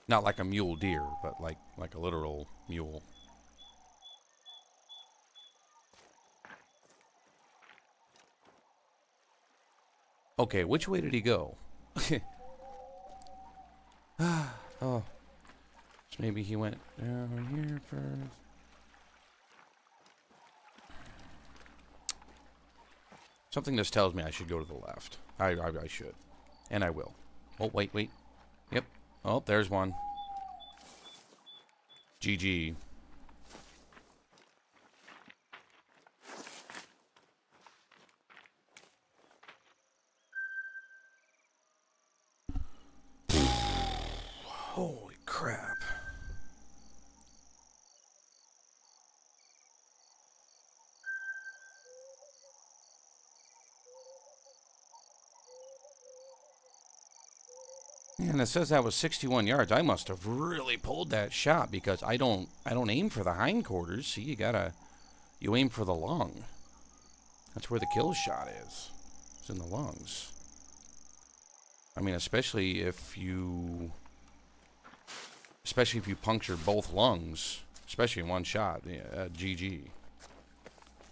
Not like a mule deer, but like a literal mule. Okay, which way did he go? Oh, so maybe he went down here first. Something just tells me I should go to the left. I should. And I will. Oh, wait. Yep. Oh, there's one. GG. Holy crap. And it says that was 61 yards. I must have really pulled that shot, because I don't aim for the hindquarters. See, you aim for the lung. That's where the kill shot is. It's in the lungs. I mean, especially if you puncture both lungs, especially in one shot. Yeah, GG.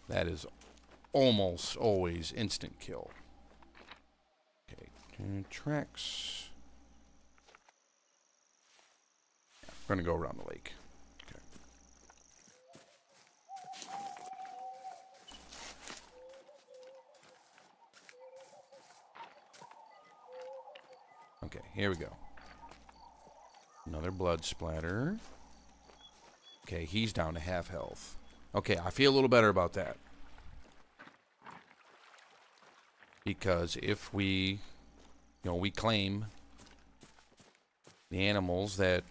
That is almost always instant kill. Okay, tracks. We're going to go around the lake. Okay, here we go. Another blood splatter. Okay, he's down to half health. Okay, I feel a little better about that. Because if we claim the animals that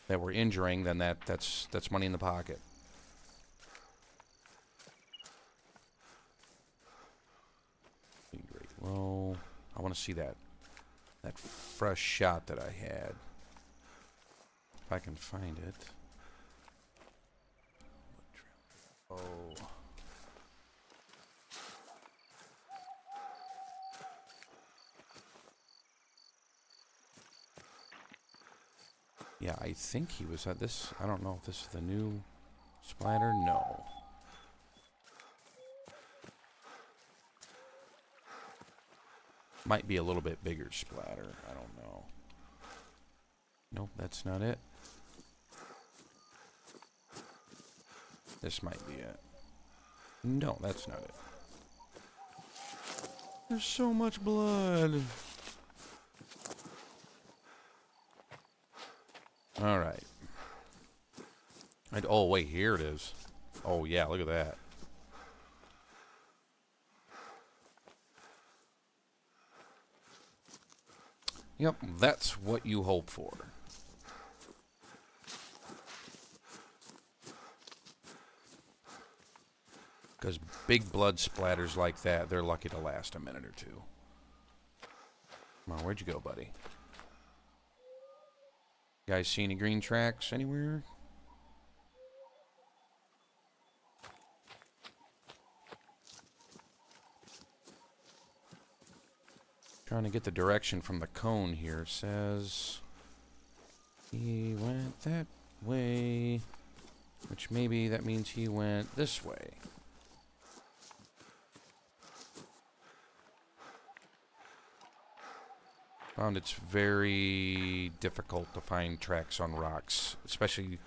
we're injuring, then that's money in the pocket. Great. Well, I want to see that fresh shot that I had. If I can find it. Oh. Yeah, I think he was at this. I don't know if this is the new splatter. No. Might be a little bit bigger splatter. I don't know. Nope, that's not it. This might be it. No, that's not it. There's so much blood. Alright. Oh, wait, here it is. Oh, yeah, look at that. Yep, that's what you hope for. Because big blood splatters like that, they're lucky to last a minute or two. Come on, where'd you go, buddy? You guys see any green tracks anywhere? Trying to get the direction from the cone here. It says he went that way, which maybe that means he went this way. Found it's very difficult to find tracks on rocks, especially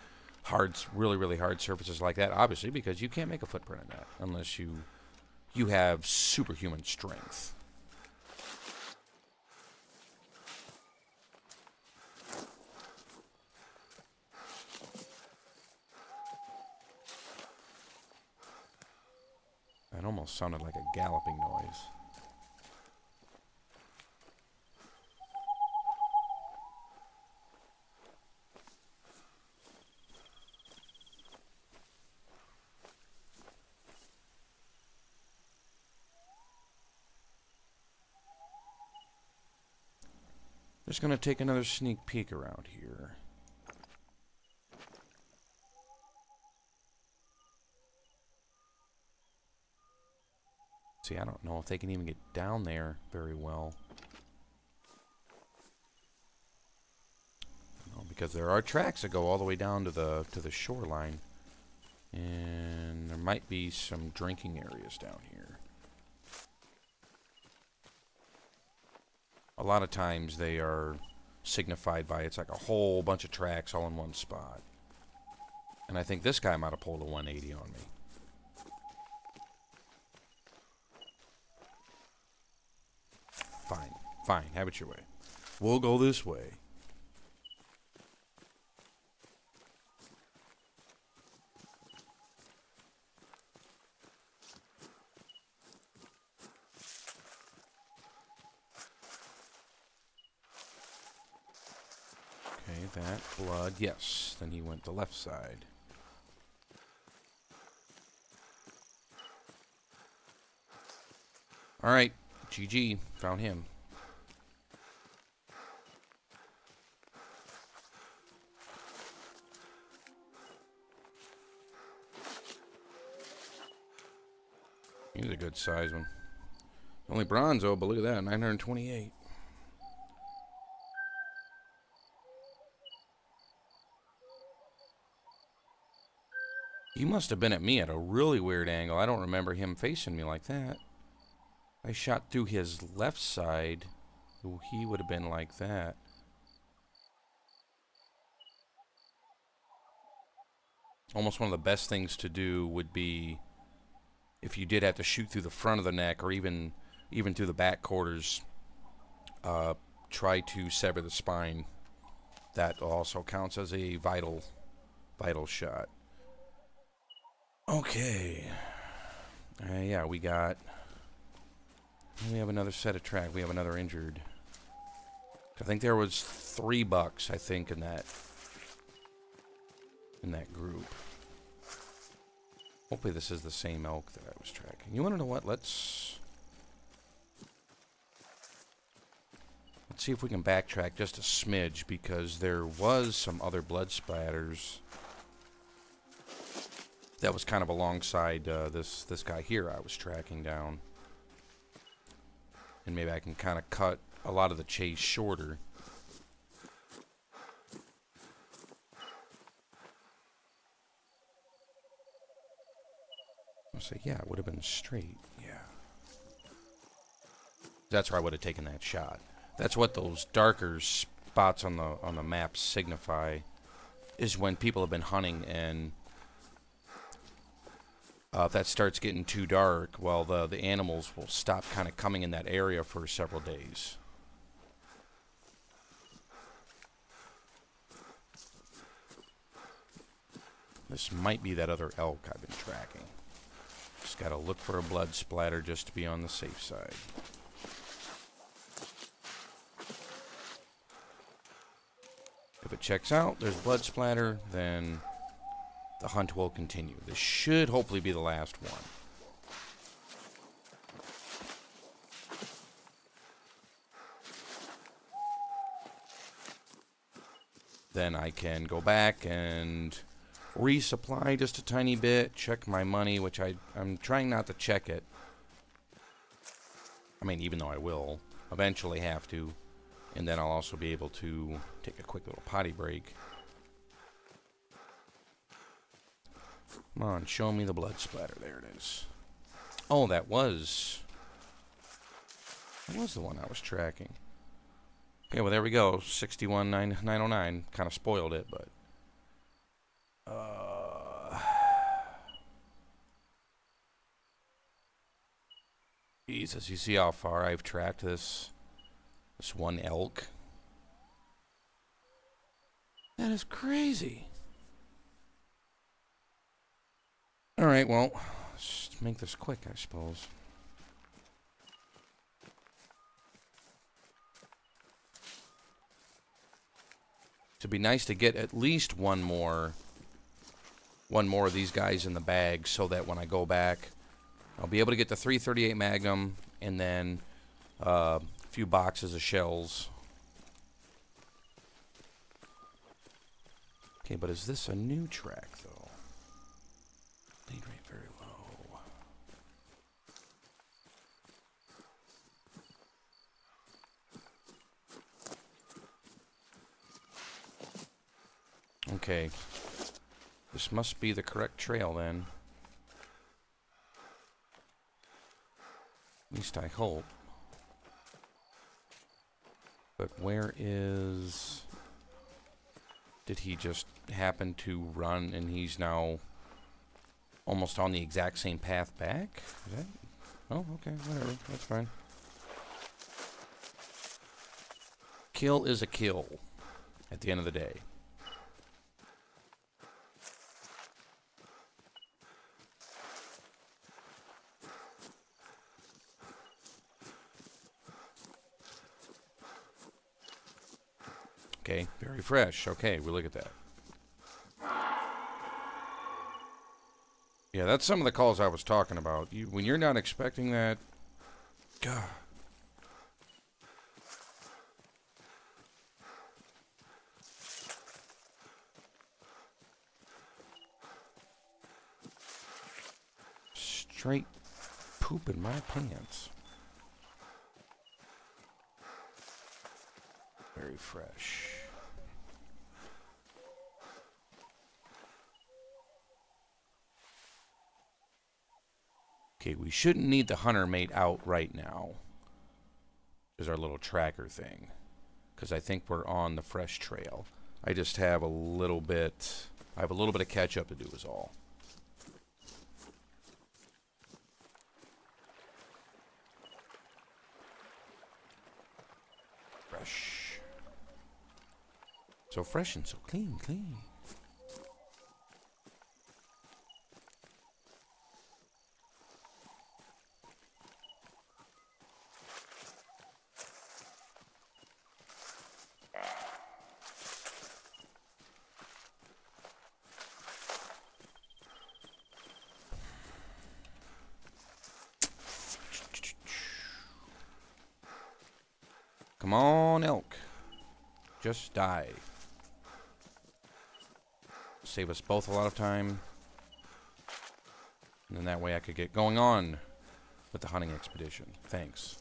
hard, really hard surfaces like that. Obviously, because you can't make a footprint in that unless you have superhuman strength. That almost sounded like a galloping noise. Just going to take another sneak peek around here. See, I don't know if they can even get down there very well. No, because there are tracks that go all the way down to the shoreline. And there might be some drinking areas down here. A lot of times they are signified by it's like a whole bunch of tracks all in one spot. And I think this guy might have pulled a 180 on me. Fine, fine, have it your way. We'll go this way. Okay, that blood, yes. Then he went the left side. Alright, GG, found him. He's a good size one. Only bronzo, but look at that, 928. He must have been at me at a really weird angle. I don't remember him facing me like that. I shot through his left side. So he would have been like that. Almost one of the best things to do would be, if you did have to shoot through the front of the neck or even through the back quarters, try to sever the spine. That also counts as a vital shot. Okay. Yeah, we have another set of track. We have another injured. I think there was 3 bucks, I think, in that group. Hopefully this is the same elk that I was tracking. You want to know what? Let's see if we can backtrack just a smidge, because there was some other blood splatters that was kind of alongside this guy here I was tracking down. And maybe I can kind of cut a lot of the chase shorter. I'll say, yeah, it would have been straight. Yeah. That's where I would have taken that shot. That's what those darker spots on the map signify, is when people have been hunting, and if that starts getting too dark, well, the animals will stop kind of coming in that area for several days. This might be that other elk I've been tracking. Just gotta look for a blood splatter just to be on the safe side. If it checks out, there's blood splatter, then the hunt will continue. This should hopefully be the last one. Then I can go back and resupply just a tiny bit, check my money, which I'm trying not to check it. I mean, even though I will eventually have to. And then I'll also be able to take a quick little potty break. Come on, show me the blood splatter. There it is. Oh, that was the one I was tracking. Okay, well, there we go. 61,909. Kind of spoiled it, but... Jesus, you see how far I've tracked this one elk? That is crazy. Alright, well, let's make this quick, I suppose. It'd be nice to get at least one more of these guys in the bag, so that when I go back, I'll be able to get the 338 Magnum and then a few boxes of shells. Okay, but is this a new track, though? Lead rate very low. Okay. This must be the correct trail, then. At least I hope. But where is... Did he just happen to run and he's now almost on the exact same path back? Is that... Oh, okay, whatever. That's fine. Kill is a kill at the end of the day. Okay, very fresh. Okay, we look at that. Yeah, that's some of the calls I was talking about. When you're not expecting that... God. Straight poop in my pants. Very fresh. Okay, we shouldn't need the hunter mate out right now. Is our little tracker thing. Because I think we're on the fresh trail. I just have a little bit... I have a little bit of catch up to do is all. Fresh. So fresh and so clean. Come on, elk. Just die. Save us both a lot of time. And then that way I could get going on with the hunting expedition. Thanks.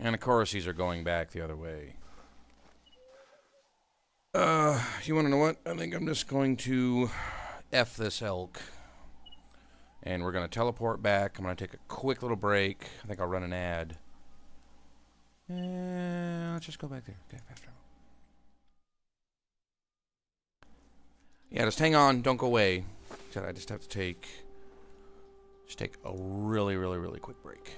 And of course, these are going back the other way. You want to know what? I think I'm just going to F this elk. And we're going to teleport back. I'm going to take a quick little break. I think I'll run an ad. Let's just go back there. Okay, fast travel. Yeah, just hang on. Don't go away. I just have to take a really, really, really quick break.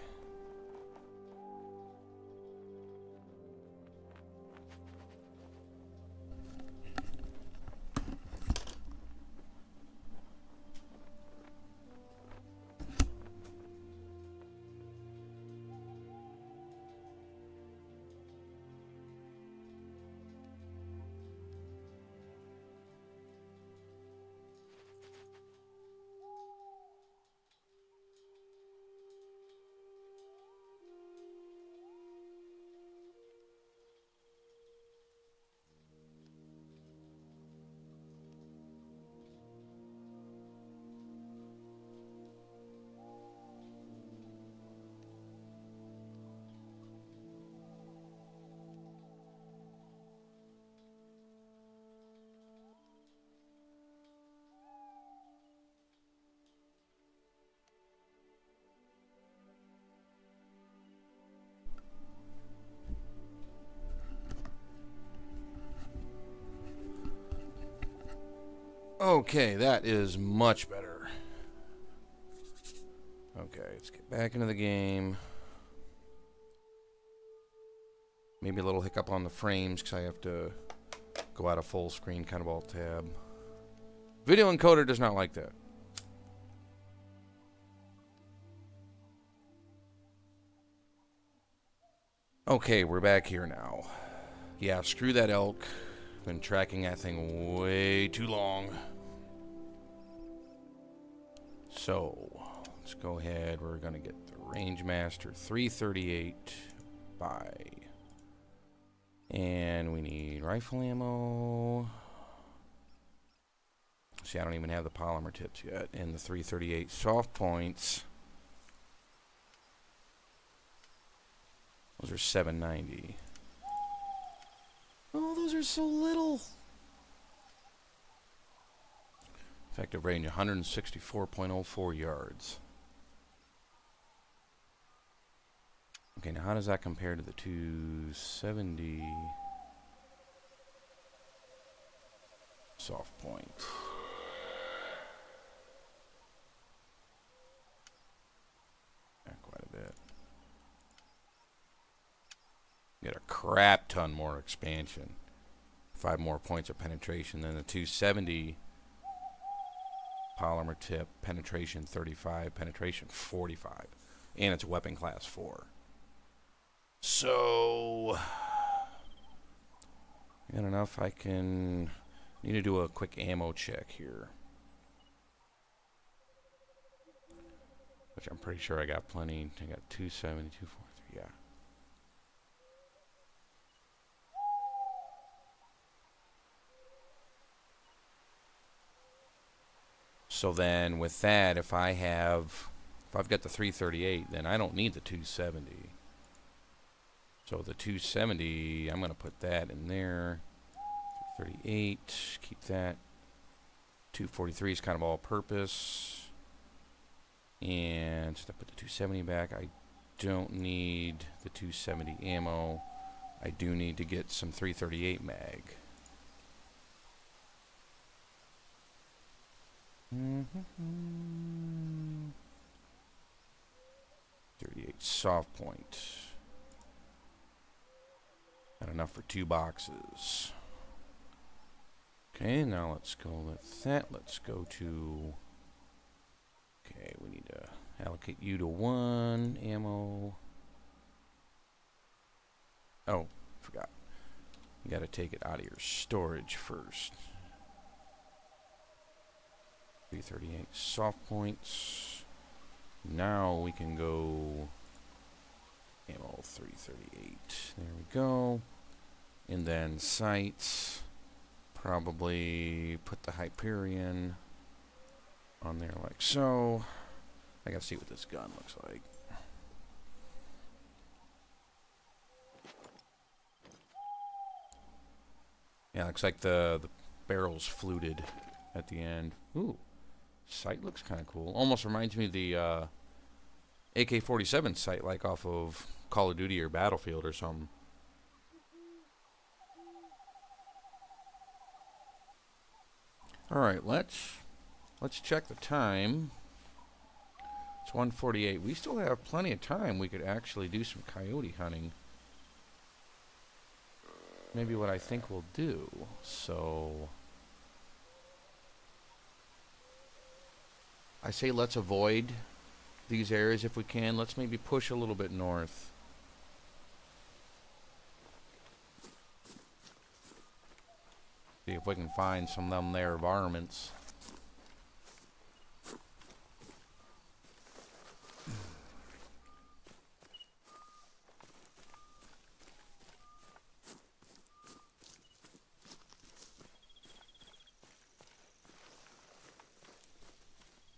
Okay, that is much better. Okay, let's get back into the game. Maybe a little hiccup on the frames because I have to go out of full screen, kind of alt tab. Video encoder does not like that. Okay, we're back here now. Yeah, screw that elk. Been tracking that thing way too long. So, let's go ahead. We're going to get the Rangemaster 338 by. And we need rifle ammo. See, I don't even have the polymer tips yet. And the 338 soft points. Those are 790. Oh, those are so little. Effective range 164.04 yards. Okay, now how does that compare to the 270 soft point? Yeah, quite a bit. Get a crap ton more expansion. 5 more points of penetration than the 270 polymer tip. Penetration 35, penetration 45. And it's weapon class 4. So, got enough. I need to do a quick ammo check here. Which I'm pretty sure I got plenty. I got 270, 243, yeah. So then with that, if I've got the 338, then I don't need the 270. So the 270, I'm going to put that in there. 338, keep that. 243 is kind of all purpose. And I put the 270 back. I don't need the 270 ammo. I do need to get some 338 mag. 38 soft point. Got enough for 2 boxes. Okay, now let's go with that. Let's go to... Okay, we need to allocate you to 1 ammo. Oh, forgot. You gotta take it out of your storage first. 338 soft points. Now we can go ammo 338. There we go. And then sights. Probably put the Hyperion on there like so. I gotta see what this gun looks like. Yeah, looks like the barrel's fluted at the end. Ooh, sight looks kind of cool. Almost reminds me of the AK-47 sight, like off of Call of Duty or Battlefield or something. All right, let's check the time. It's 1:48. We still have plenty of time. We could actually do some coyote hunting. Maybe what I think we'll do. So I say let's avoid these areas if we can. Let's maybe push a little bit north. See if we can find some of them there varmints.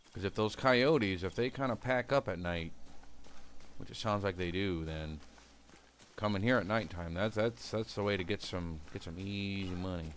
Because if those coyotes, if they kind of pack up at night, which it sounds like they do, then coming here at nighttime, that's the way to get some easy money.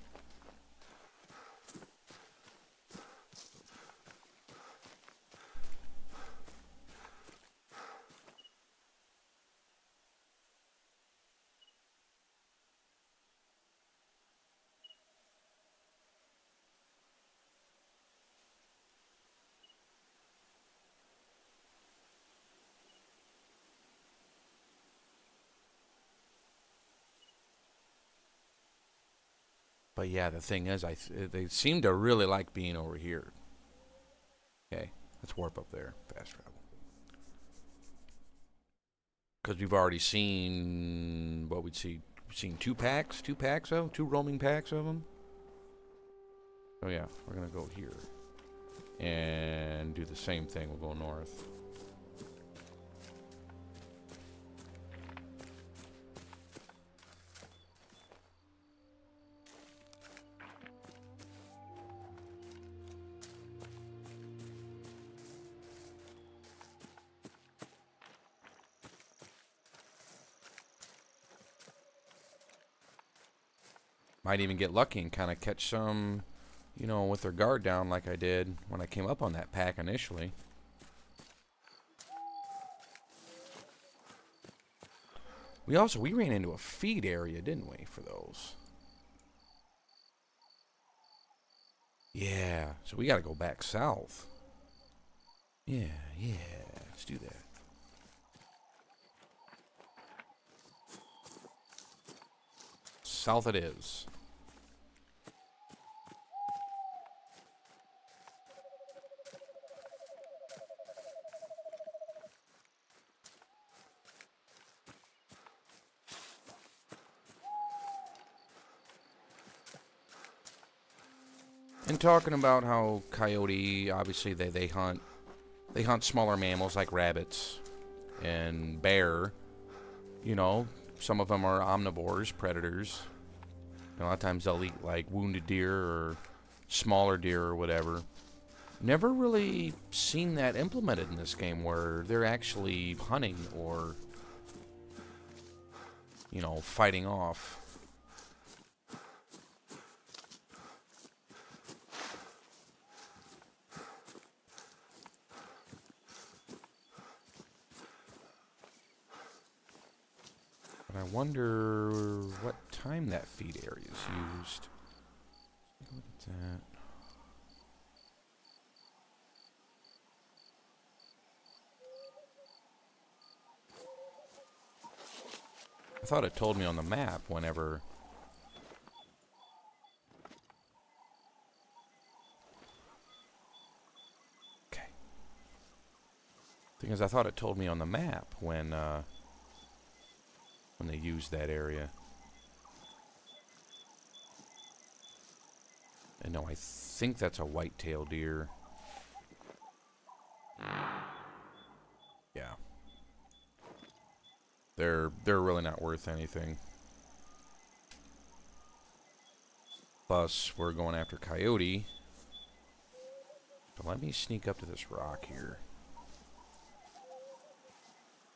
But yeah, the thing is, they seem to really like being over here. Okay, let's warp up there. Fast travel. Because we've already seen what we'd see. We've seen two roaming packs of them. Oh yeah, we're gonna go here and do the same thing. We'll go north. Might even get lucky and kind of catch some, you know, with their guard down like I did when I came up on that pack initially. We ran into a feed area, didn't we, for those? Yeah, so we got to go back south. Yeah, let's do that. South it is. And talking about how coyote, obviously they hunt smaller mammals like rabbits and bear. You know, some of them are omnivores, predators. And a lot of times they'll eat like wounded deer or smaller deer or whatever. Never really seen that implemented in this game where they're actually hunting or, you know, fighting off. But I wonder what time that feed area is used. Look at that. I thought it told me on the map whenever. Okay. Thing is, I thought it told me on the map when they used that area. And no, I think that's a white-tailed deer. Yeah. They're really not worth anything. Plus, we're going after coyote. So let me sneak up to this rock here.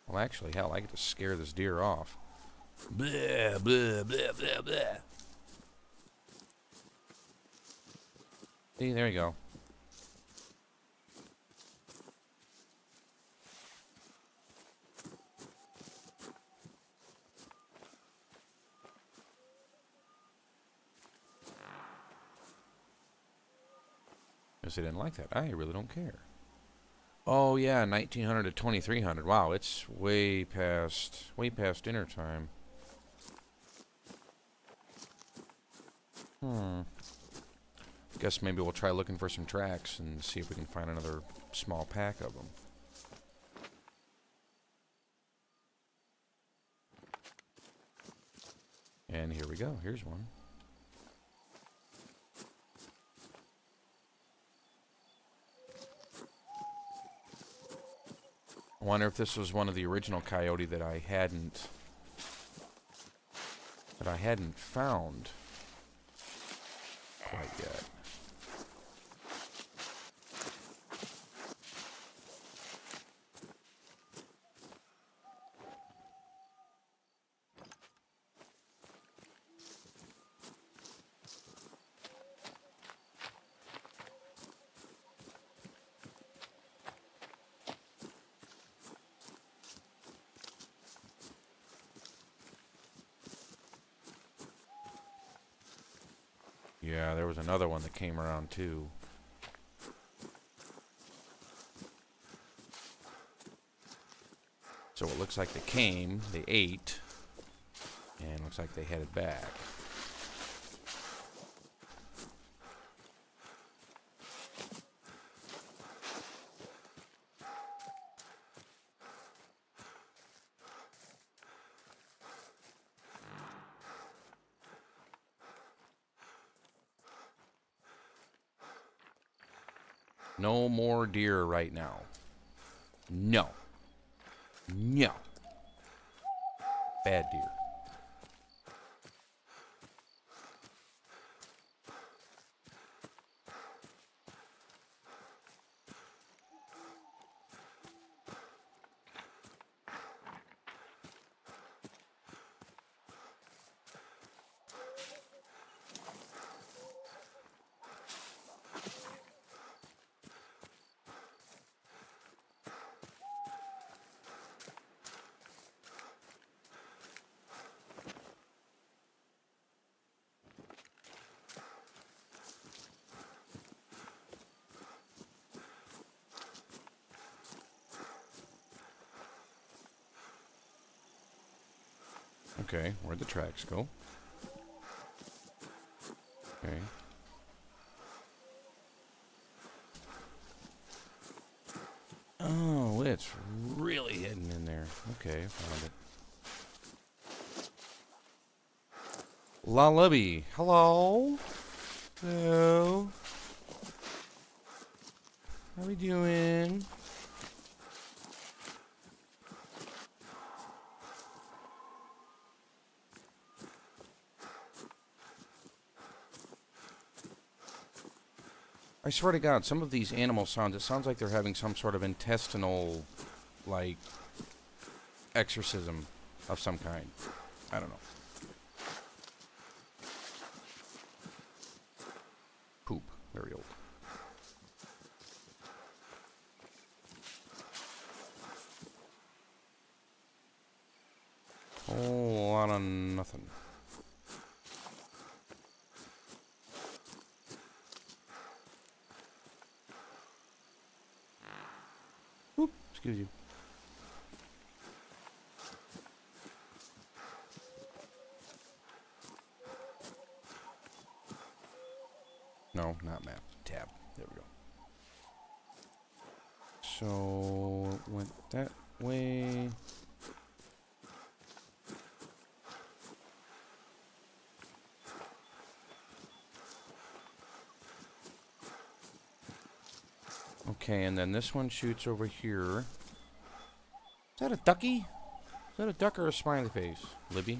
Well, actually, hell, I get to scare this deer off. Blah, blah, blah, blah, blah. See, there you go. Guess they didn't like that. I really don't care. Oh yeah, 1900 to 2300. Wow, it's way past dinner time. Guess maybe we'll try looking for some tracks and see if we can find another small pack of them. And here we go. Here's one. I wonder if this was one of the original coyote that I hadn't found quite yet. Yeah, there was another one that came around too. So it looks like they came, they ate, and looks like they headed back. No more deer right now. No. No. Bad deer. Okay, where'd the tracks go? Okay. Oh, it's really hidden in there. Okay, found it. Lullaby. Hello? Hello? How we doing? I swear to God, some of these animal sounds, it sounds like they're having some sort of intestinal, like, exorcism of some kind. I don't know. Poop. Very old. Whole lot of nothing. Oop, excuse you. No, not map. Tab. There we go. So, it went that way. Okay, and then this one shoots over here. Is that a ducky? Is that a duck or a smiley face? Libby?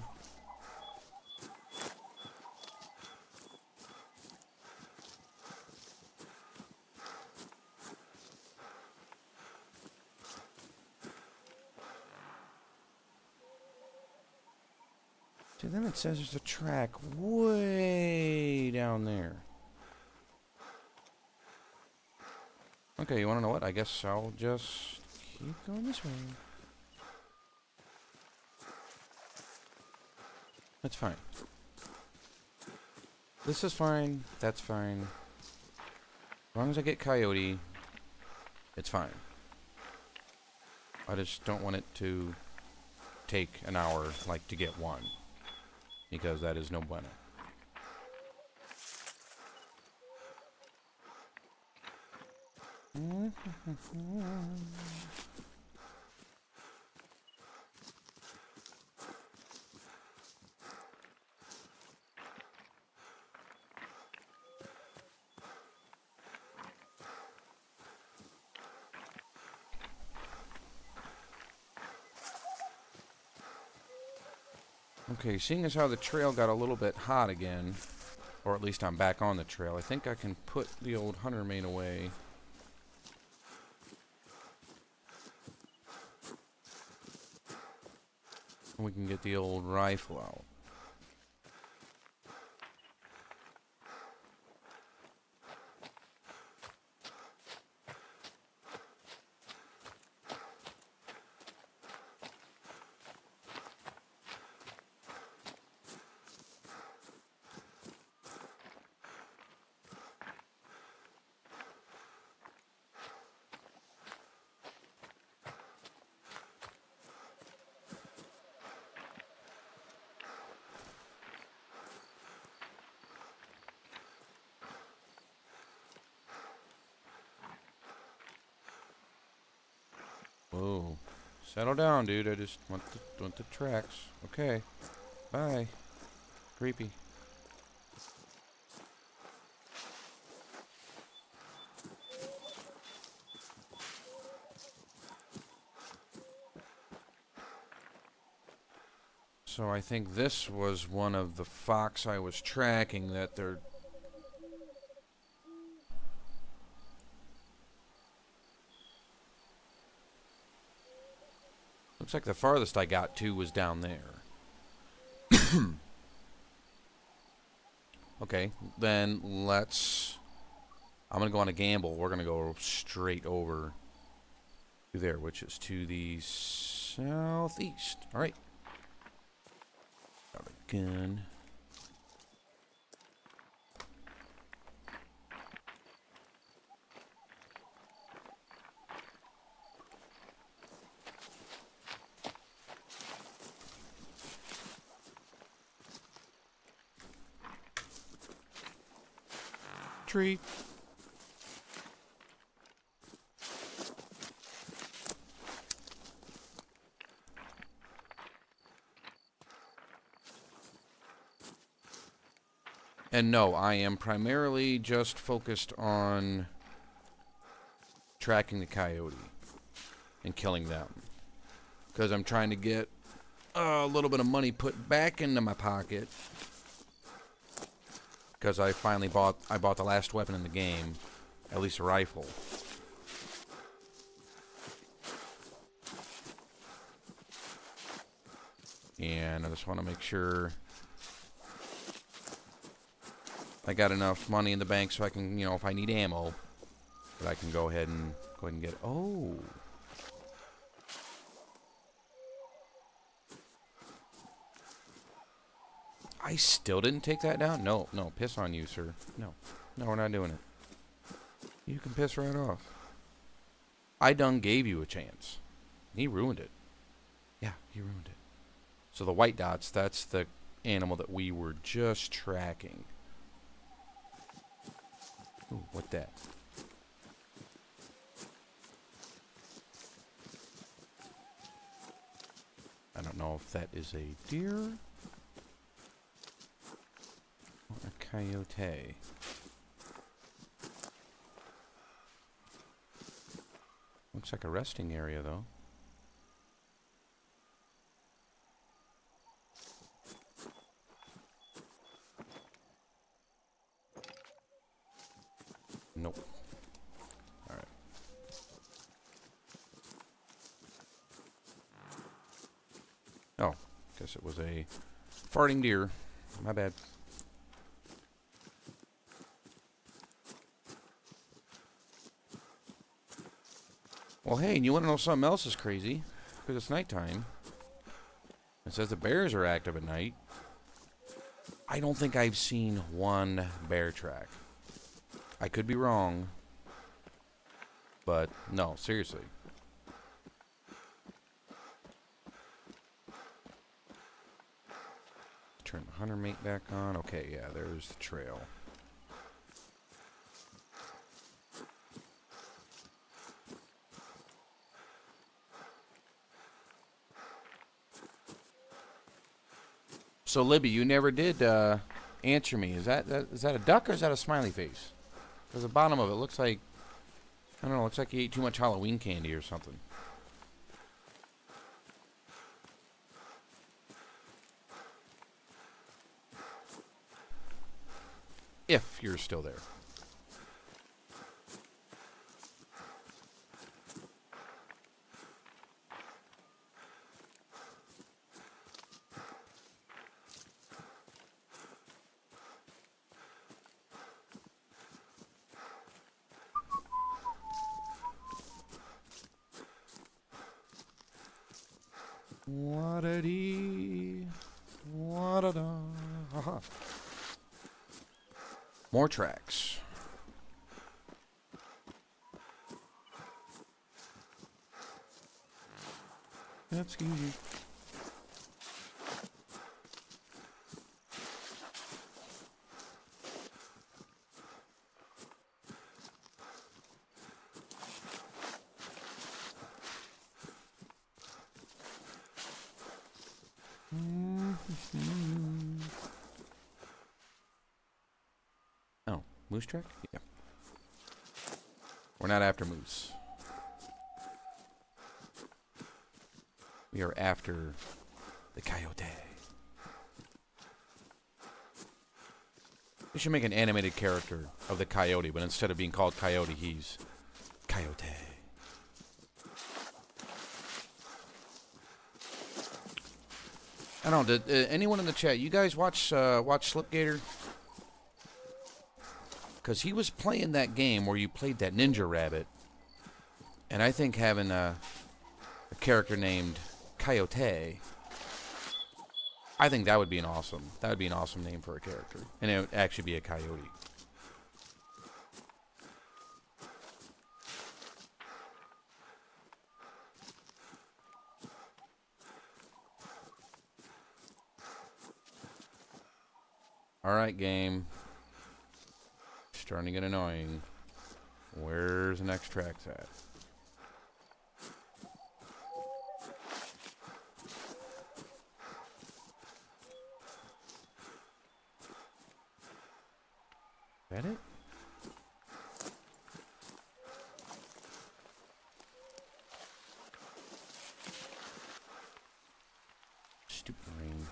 So then it says there's a track way down there. Okay, you want to know what? I guess I'll just keep going this way. That's fine. This is fine. That's fine. As long as I get coyote, it's fine. I just don't want it to take an hour, like, to get one. Because that is no bueno. Okay, seeing as how the trail got a little bit hot again, or at least I'm back on the trail, I think I can put the old hunter main away. And we can get the old rifle out. Whoa. Settle down, dude. I just want the tracks. Okay. Bye. Creepy. So I think this was one of the fox I was tracking that they're... Looks like the farthest I got to was down there. Okay, then let's... I'm going to go on a gamble. We're going to go straight over to there, which is to the southeast. All right. Got a gun. Tree. And no, I am primarily just focused on tracking the coyote and killing them. Because I'm trying to get a little bit of money put back into my pocket. Because I finally bought the last weapon in the game, at least a rifle. And I just want to make sure I got enough money in the bank so I can, you know, if I need ammo, that I can go ahead and get. Oh. I still didn't take that down? No, no, piss on you, sir. No, no, we're not doing it. You can piss right off. I done gave you a chance. He ruined it. Yeah, he ruined it. So the white dots, that's the animal that we were just tracking. Ooh, what that? I don't know if that is a deer or a coyote. Looks like a resting area, though. Nope. Alright. Oh, guess it was a farting deer. My bad. Well, hey, and you want to know something else is crazy? Because it's nighttime. It says the bears are active at night. I don't think I've seen one bear track. I could be wrong. But, no, seriously. Turn the hunter mate back on. Okay, yeah, there's the trail. So, Libby, you never did answer me. Is that a duck or is that a smiley face? Because the bottom of it looks like, I don't know, looks like you ate too much Halloween candy or something. If you're still there. Wa-da-dee, wa-da-da. Haha. More tracks. That's easy. Oh, moose track? Yeah. We're not after moose. We are after the coyote. We should make an animated character of the coyote, but instead of being called Coyote, he's Coyote. I don't know. Did anyone in the chat? You guys watch Slipgator? Because he was playing that game where you played that ninja rabbit, and I think having a character named Coyote, I think that would be an awesome name for a character, and it would actually be a coyote. All right, game. Starting to get annoying. Where's the next tracks at? Is that it? Stupid rain.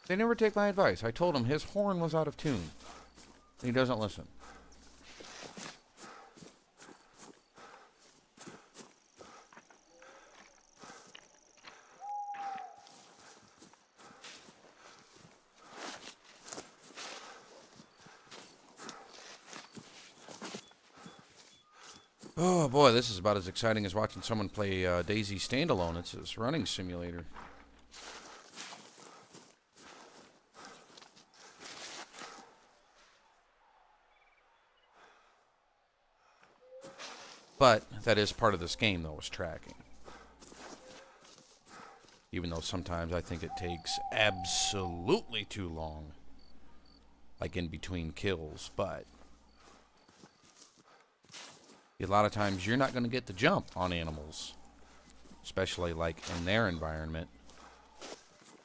They never take my advice. I told him his horn was out of tune. He doesn't listen. Oh boy, this is about as exciting as watching someone play Daisy Standalone. It's this running simulator. But that is part of this game, though, is tracking. Even though sometimes I think it takes absolutely too long. Like in between kills, but a lot of times you're not going to get the jump on animals. Especially like in their environment.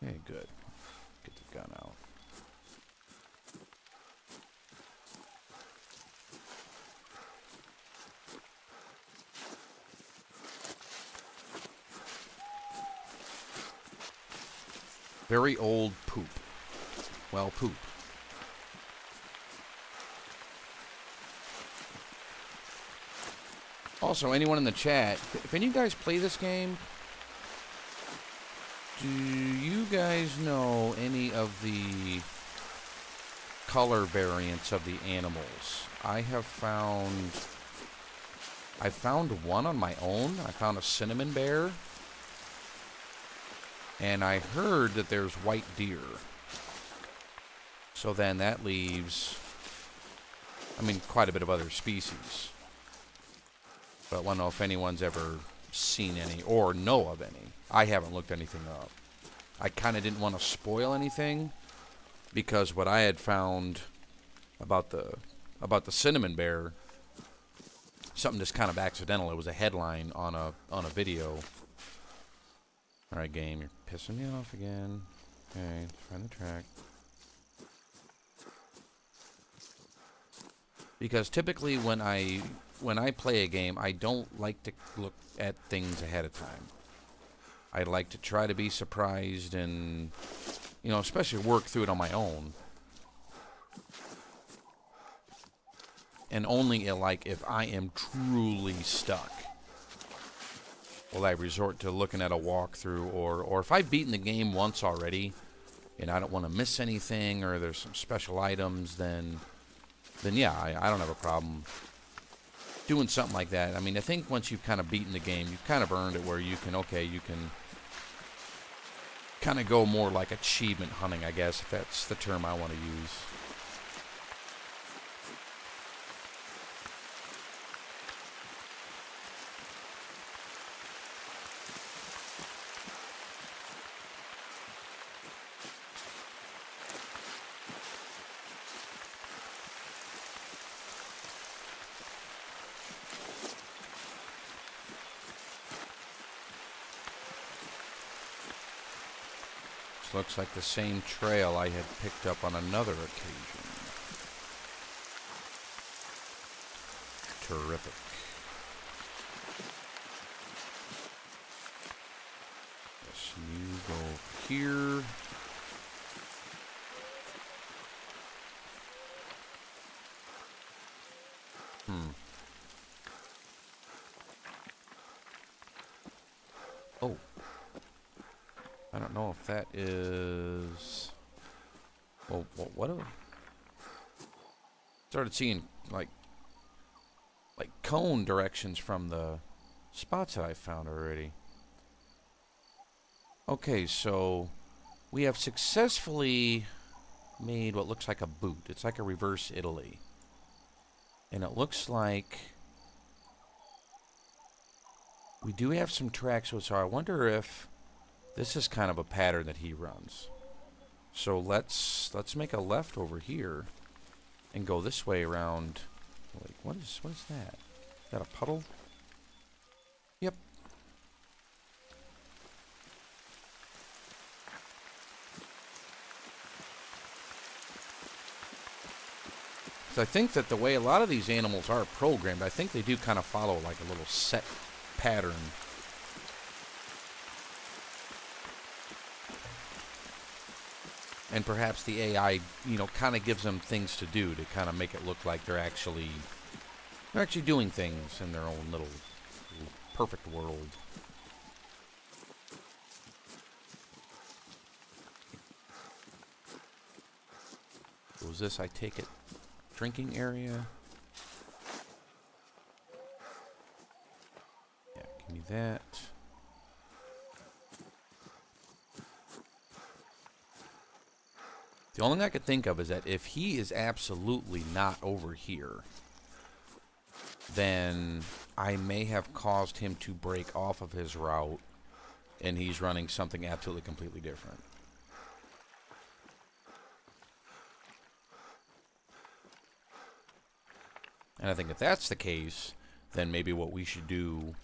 Okay, good. Get the gun out. Very old poop. Well, poop. Also, anyone in the chat, if any of you guys play this game, do you guys know any of the color variants of the animals? I found one on my own. I found a cinnamon bear. And I heard that there's white deer. So then that leaves, I mean, quite a bit of other species. But I want to know if anyone's ever seen any or know of any. I haven't looked anything up. I kind of didn't want to spoil anything because what I had found about the cinnamon bear, something just kind of accidental. It was a headline on a video. All right, game, you're pissing me off again. Okay, let's find the track. Because typically when I play a game, I don't like to look at things ahead of time. I like to try to be surprised and, you know, especially work through it on my own. And only like if I am truly stuck will I resort to looking at a walkthrough, or if I've beaten the game once already and I don't want to miss anything or there's some special items, then yeah, I don't have a problem doing something like that. I mean, I think once you've kind of beaten the game, you've kind of earned it where you can kind of go more like achievement hunting, I guess, if that's the term I want to use. Looks like the same trail I had picked up on another occasion. Terrific. Yes, you go here. Oh. I don't know if that is... Well, what do... Started seeing, like cone directions from the spots that I found already. Okay, so we have successfully made what looks like a boot. It's like a reverse Italy. And it looks like we do have some tracks, so I wonder if this is kind of a pattern that he runs. So let's make a left over here and go this way around. Like, what is that? Is that a puddle? Yep. So I think that the way a lot of these animals are programmed, I think they do kind of follow like a little set pattern. And perhaps the AI, you know, kind of gives them things to do to kind of make it look like they're actually doing things in their own little perfect world. Was this, I take it, drinking area? Yeah, give me that. The only thing I could think of is that if he is absolutely not over here, then I may have caused him to break off of his route and he's running something absolutely completely different. And I think if that's the case, then maybe what we should do,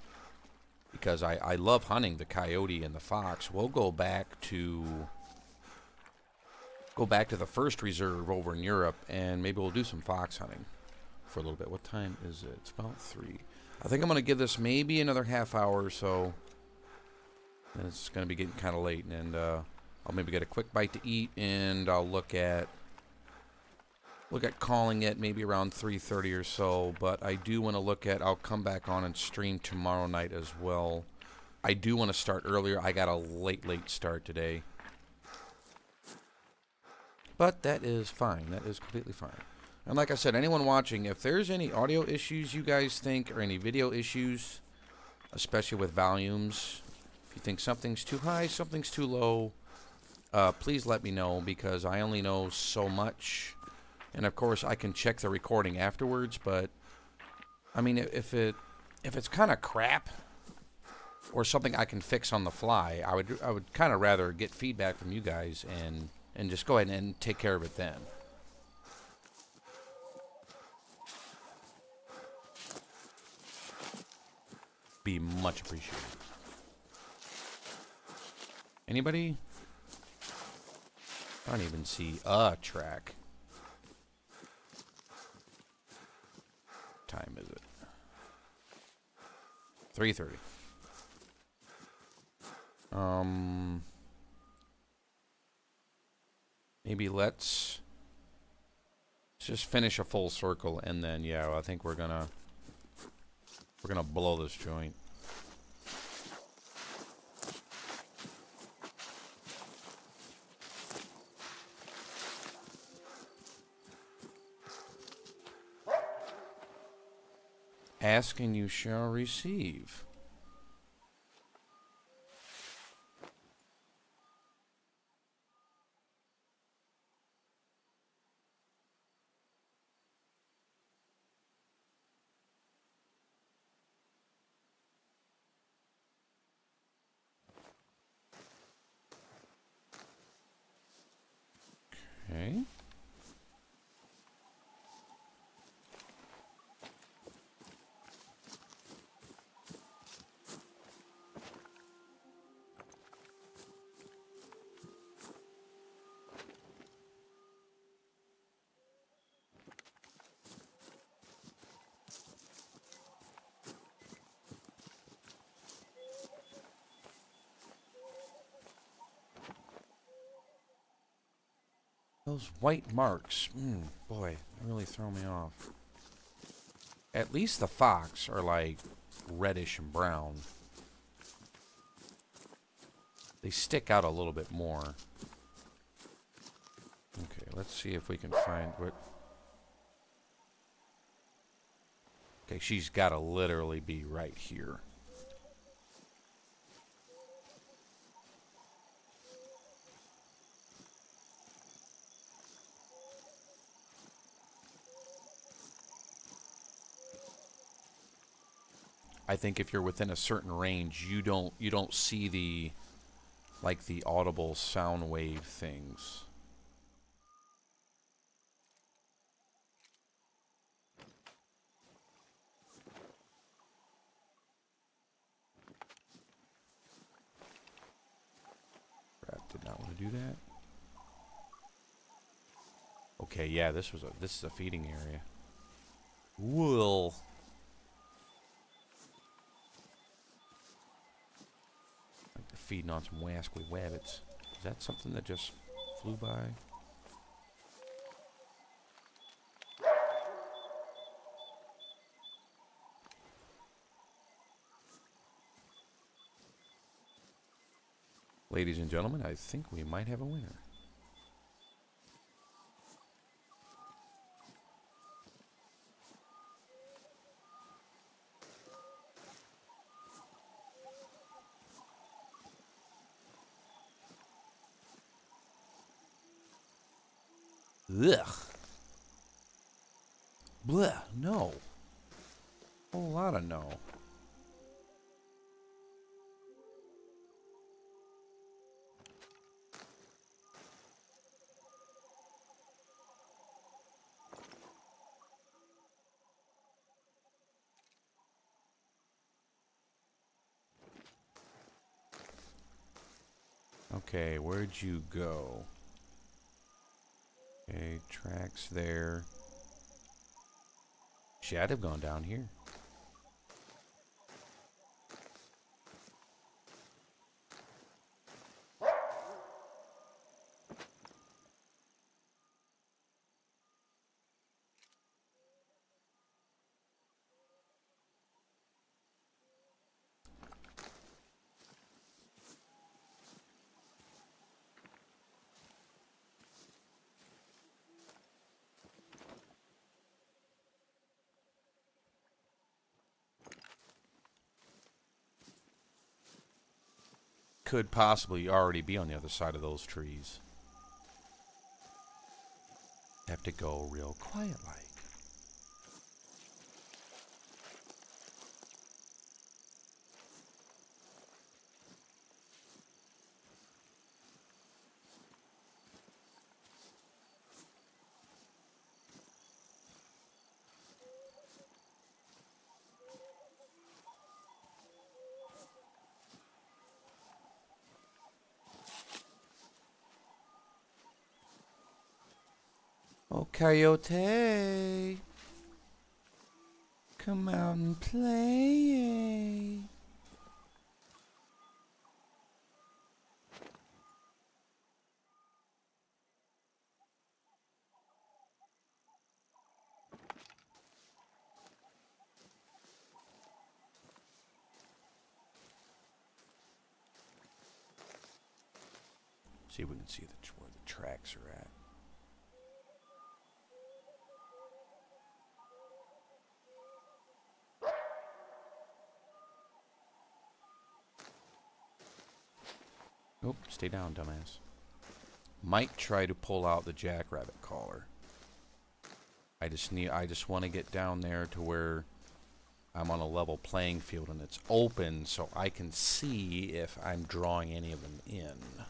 because I love hunting the coyote and the fox, we'll go back to the first reserve over in Europe, and maybe we'll do some fox hunting for a little bit. What time is it? It's about 3. I think I'm going to give this maybe another half hour or so. And it's going to be getting kind of late, and I'll maybe get a quick bite to eat, and I'll look at look at calling it maybe around 3:30 or so, but I do want to look at, I'll come back on and stream tomorrow night as well. I do want to start earlier. I got a late start today. But that is fine. That is completely fine. And like I said, anyone watching, if there's any audio issues you guys think, or any video issues, especially with volumes, if you think something's too high, something's too low, please let me know, because I only know so much. And of course, I can check the recording afterwards, but I mean, if it's kind of crap or something I can fix on the fly, I would kind of rather get feedback from you guys and just go ahead and take care of it then. Be much appreciated. Anybody? I don't even see a track. Time is it? 3:30. Maybe let's just finish a full circle, and then yeah, I think we're gonna blow this joint. Ask and you shall receive. Okay. Those white marks, boy, they really throw me off. At least the fox are like reddish and brown. They stick out a little bit more. Okay, let's see if we can find what... Okay, she's got to literally be right here. I think if you're within a certain range, you don't see the the audible sound wave things. Crap, did not want to do that. Okay, yeah, this is a feeding area. Wool. Like they're feeding on some wascally wabbits. Is that something that just flew by? Ladies and gentlemen, I think we might have a winner. Ugh. Blech, no. A whole lot of no. Okay, where'd you go? Okay, tracks there. Should have gone down here. could possibly already be on the other side of those trees. Have to go real quiet like. Oh, coyote, come out and play. See if we can see where the tracks are at. Oh, stay down, dumbass. Might try to pull out the jackrabbit collar. I just want to get down there to where I'm on a level playing field and it's open so I can see if I'm drawing any of them in.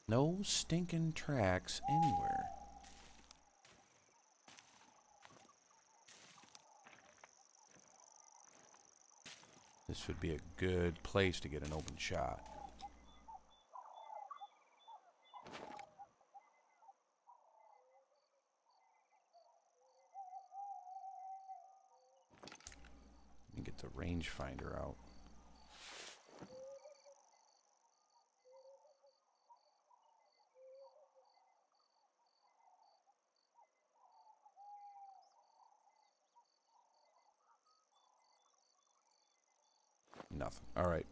No stinking tracks anywhere. This would be a good place to get an open shot. Let me get the rangefinder out. Nothing. All right.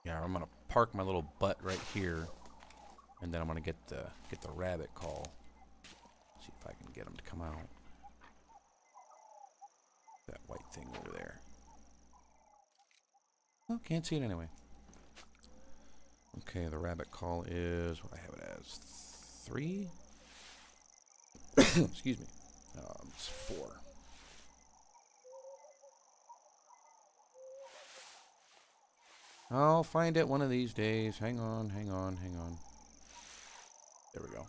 Yeah, I'm gonna park my little butt right here, and then I'm gonna get the rabbit call. See if I can get them to come out. That white thing over there. Oh, can't see it anyway. Okay, the rabbit call is what I have it as 3. Excuse me. It's 4. I'll find it one of these days. Hang on, hang on, hang on. There we go.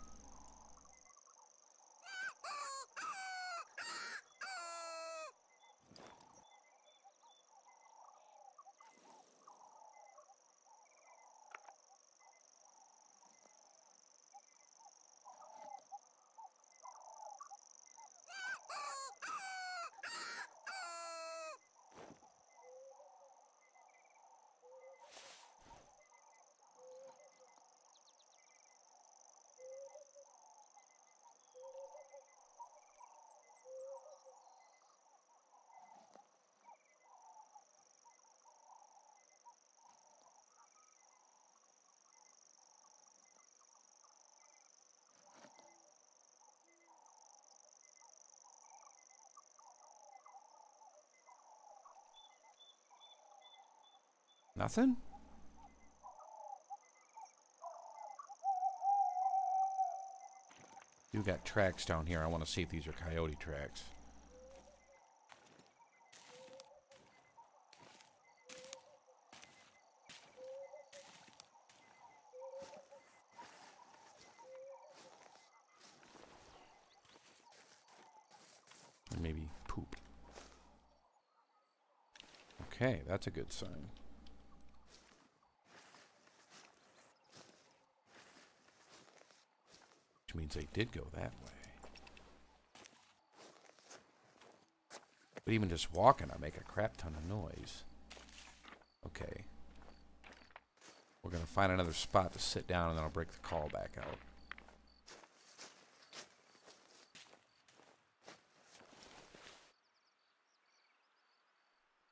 Nothing? You got tracks down here. I want to see if these are coyote tracks. maybe poop. Okay, that's a good sign. Which means they did go that way. But even just walking, I make a crap ton of noise. Okay. We're going to find another spot to sit down, and then I'll break the call back out.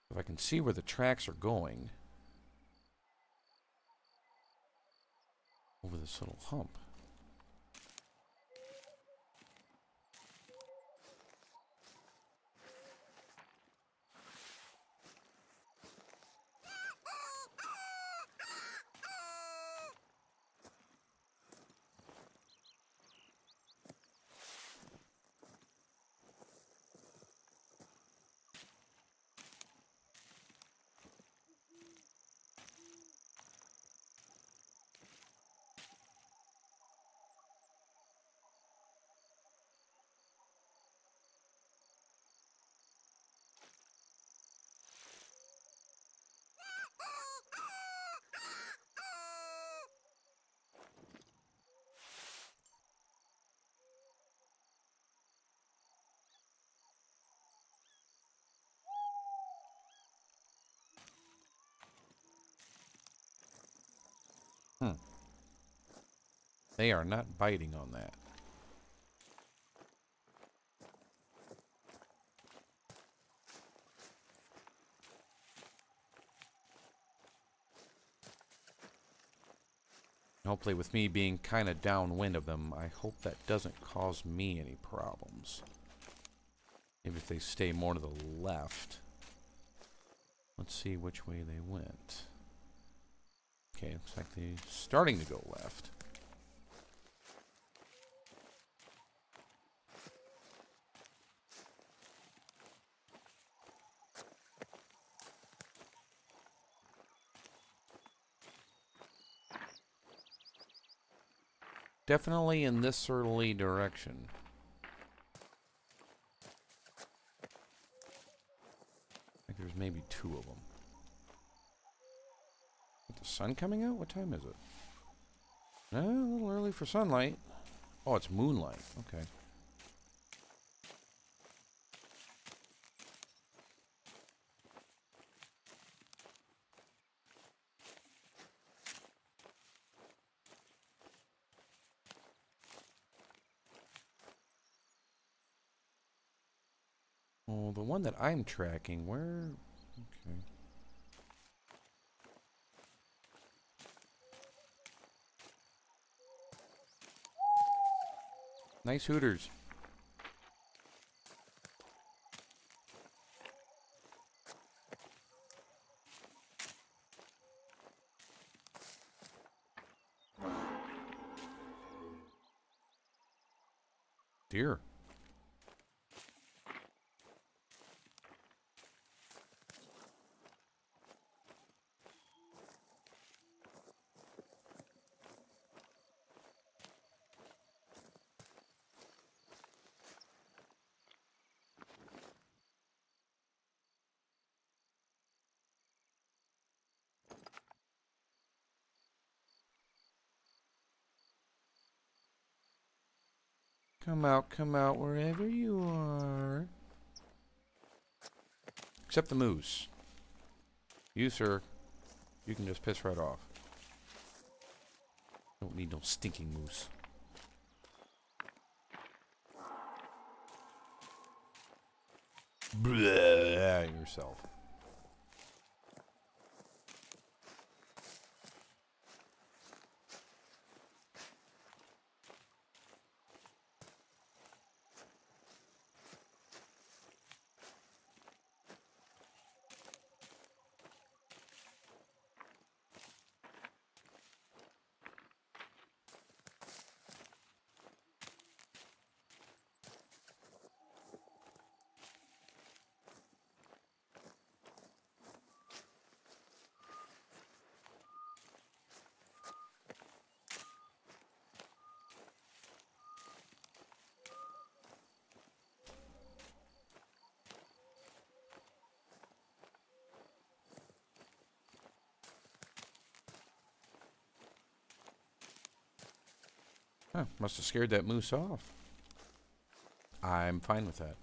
If I can see where the tracks are going over this little hump. They are not biting on that. Hopefully with me being kind of downwind of them, I hope that doesn't cause me any problems. Maybe if they stay more to the left. Let's see which way they went. Okay, looks like they're starting to go left. Definitely in this early direction. I think there's maybe 2 of them. Is the sun coming out? What time is it? A little early for sunlight. Oh, it's moonlight. Okay. Oh, the one that I'm tracking, where... Okay. Nice hooters. Deer. Come out, wherever you are. Except the moose. You, sir, you can just piss right off. Don't need no stinking moose. Blah, yourself. Huh, must have scared that moose off. I'm fine with that.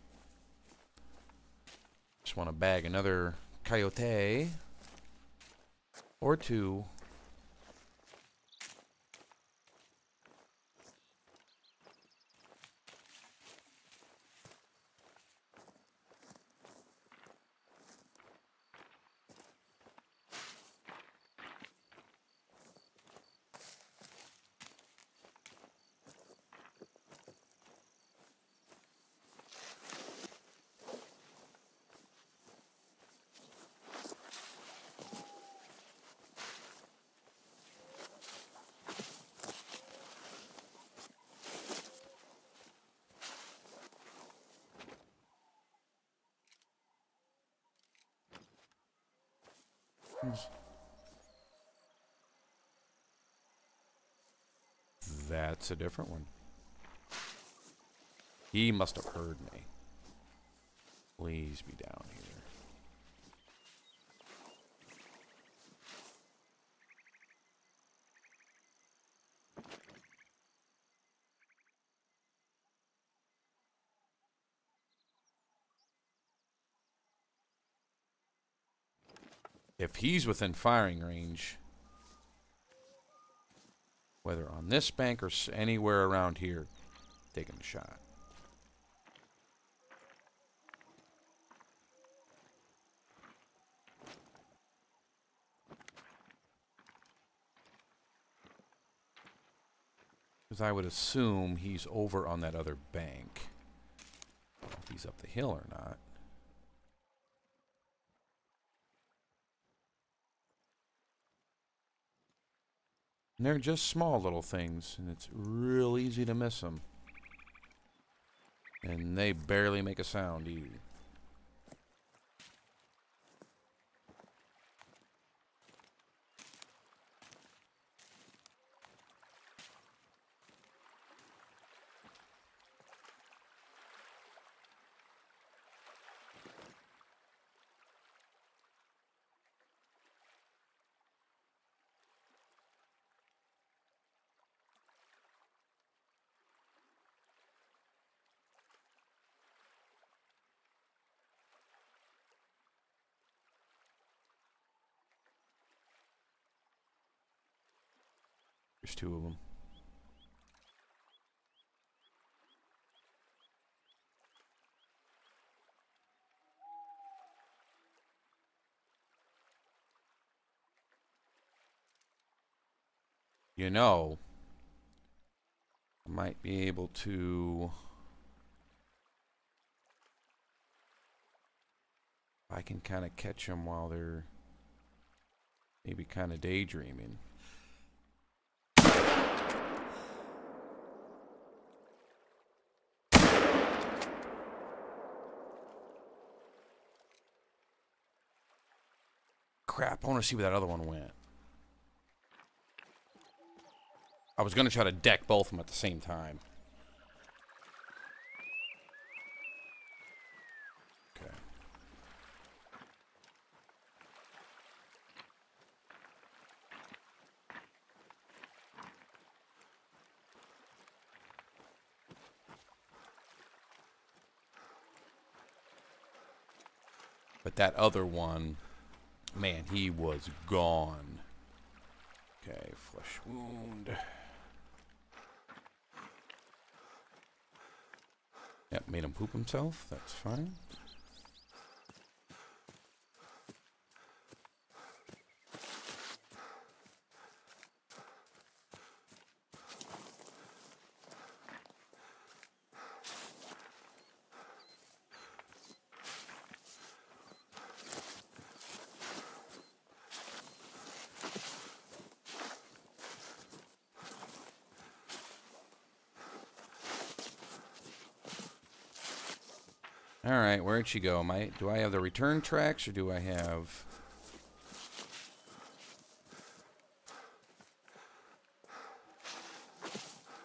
Just want to bag another coyote or two. That's a different one. He must have heard me. Please be down here. If he's within firing range, whether on this bank or anywhere around here, taking a shot. Because I would assume he's over on that other bank. I don't know if he's up the hill or not. And they're just small little things, and it's real easy to miss them. And they barely make a sound either. There's two of them. You know, I might be able to... I can kind of catch them while they're maybe kind of daydreaming. Crap, I want to see where that other one went. I was going to try to deck both of them at the same time. Okay. But that other one, man, he was gone. Okay, flesh wound. Yep, made him poop himself. That's fine. Alright, where'd she go? Do I have the return tracks or do I have...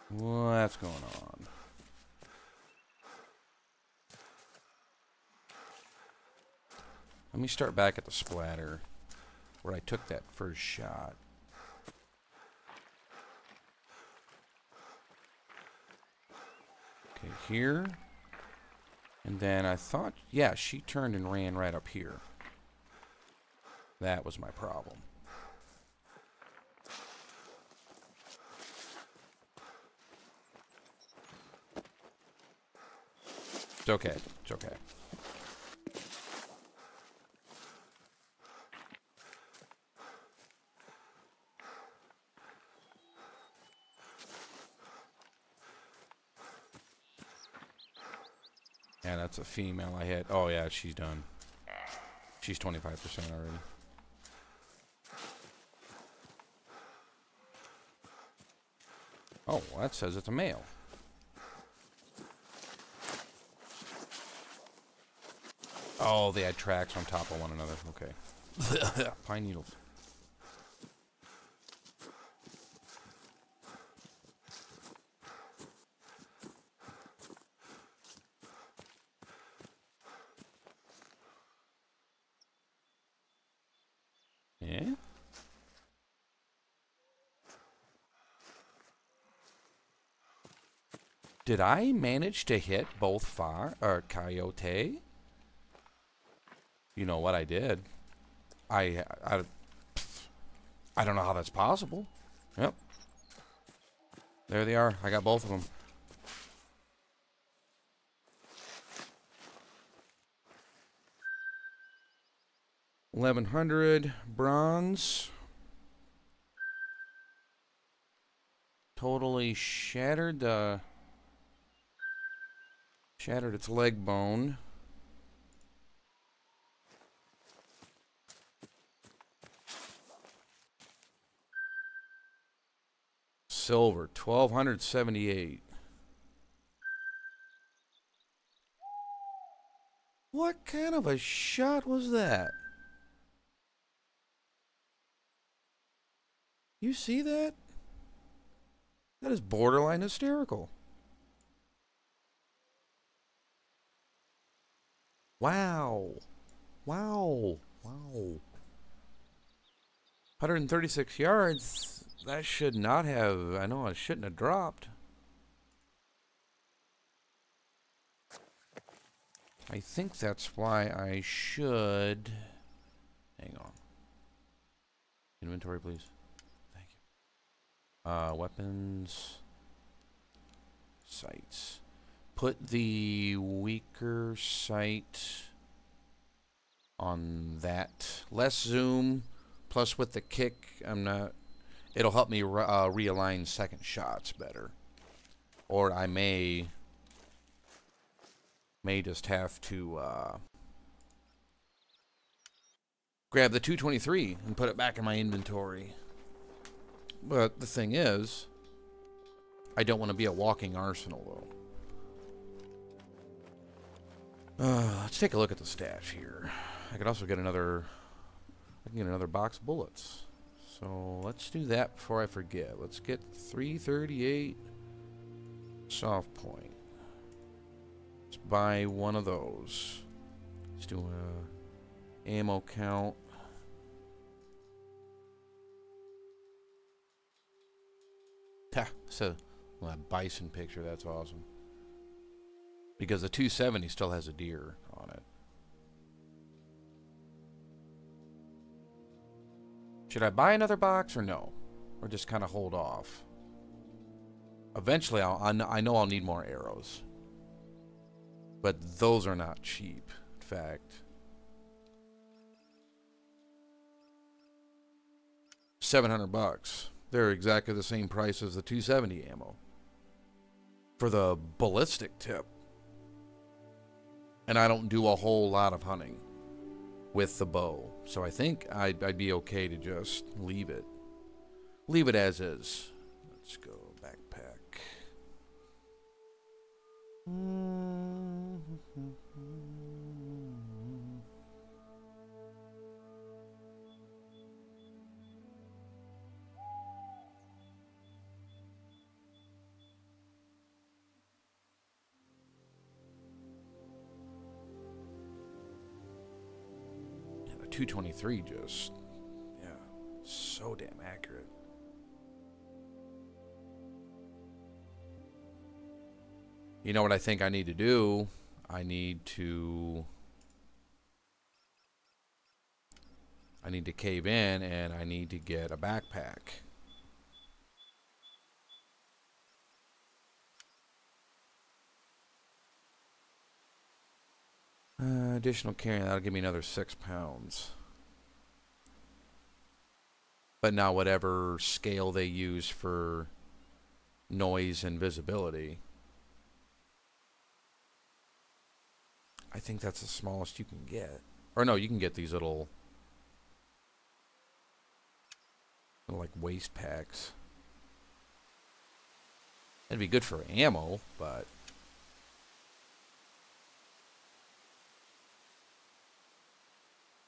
What's going on? Let me start back at the splatter where I took that first shot. Okay, here. And then I thought, yeah, she turned and ran right up here. That was my problem. It's okay. It's okay. Yeah, that's a female I hit. Oh, yeah, she's done. She's 25% already. Oh, well, that says it's a male. Oh, they had tracks on top of one another. Okay. Pine needles. Yeah? Did I manage to hit both coyote? You know what I did? I don't know how that's possible. Yep. There they are. I got both of them. $1,100 bronze. Totally shattered its leg bone. Silver, 1,278. What kind of a shot was that? You see that? That is borderline hysterical. Wow. Wow. Wow. 136 yards. That should not have, I know it shouldn't have dropped. I think that's why I should... Hang on. Inventory, please. Thank you. Weapons. Sights. Put the weaker sight on that. Less zoom, plus with the kick, it'll help me realign second shots better. Or I may just have to grab the 223 and put it back in my inventory. But the thing is, I don't want to be a walking arsenal, though. Let's take a look at the stash here. I could also get another... I can get another box of bullets. So let's do that before I forget. Let's get 338 soft point. Let's buy one of those. Let's do a ammo count. So that bison picture, that's awesome. Because the 270 still has a deer on it. Should I buy another box or no? Or just kind of hold off? Eventually, I know I'll need more arrows. But those are not cheap, in fact. $700. They're exactly the same price as the 270 ammo. For the ballistic tip. And I don't do a whole lot of hunting with the bow. So I think I'd be okay to just leave it. Leave it as is. Let's go backpack. Yeah, the 223 just, yeah, so damn accurate. – You know what I think I need to do? I need to cave in, and I need to get a backpack. Additional carrying, that'll give me another 6 pounds. But now whatever scale they use for noise and visibility, I think that's the smallest you can get. Or no, you can get these little like waist packs. It'd be good for ammo, but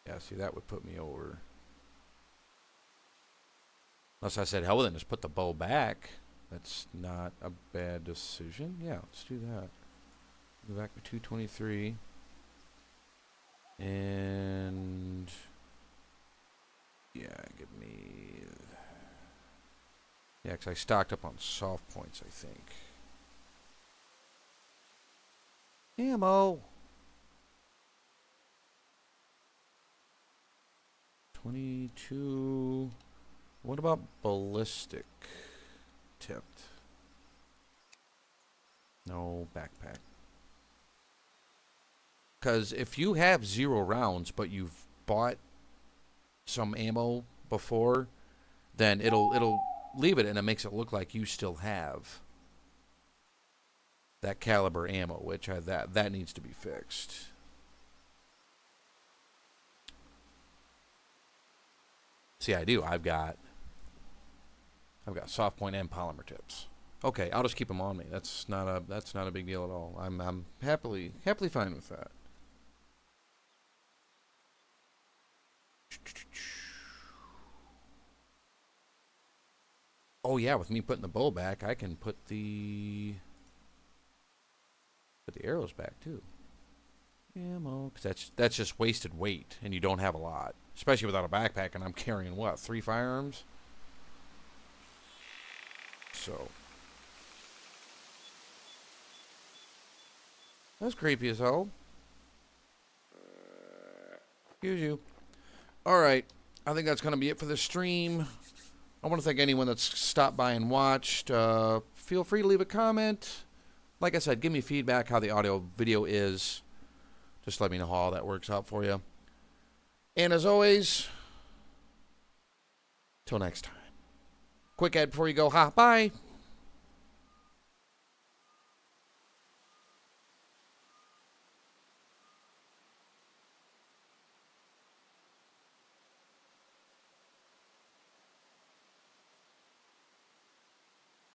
yeah, see, that would put me over. Unless I said, hell with it, just put the bow back. That's not a bad decision. Yeah, let's do that. Go back to 223. And yeah, give me... Yeah, because I stocked up on soft points, I think. Ammo! 22... What about ballistic tipped? No, backpack. Because if you have 0 rounds, but you've bought some ammo before, then it'll leave it, and it makes it look like you still have that caliber ammo, which that needs to be fixed. See, I do. I've got soft point and polymer tips. Okay, I'll just keep them on me. That's not a big deal at all. I'm happily fine with that. Oh yeah, with me putting the bow back, I can put the arrows back too. Ammo, because that's just wasted weight, and you don't have a lot, especially without a backpack. And I'm carrying what, 3 firearms? So that's creepy as hell. Excuse you. Alright, I think that's going to be it for this stream. I want to thank anyone that's stopped by and watched. Feel free to leave a comment. Like I said, give me feedback how the audio video is. Just let me know how all that works out for you. And as always, till next time. Quick ad before you go. Bye.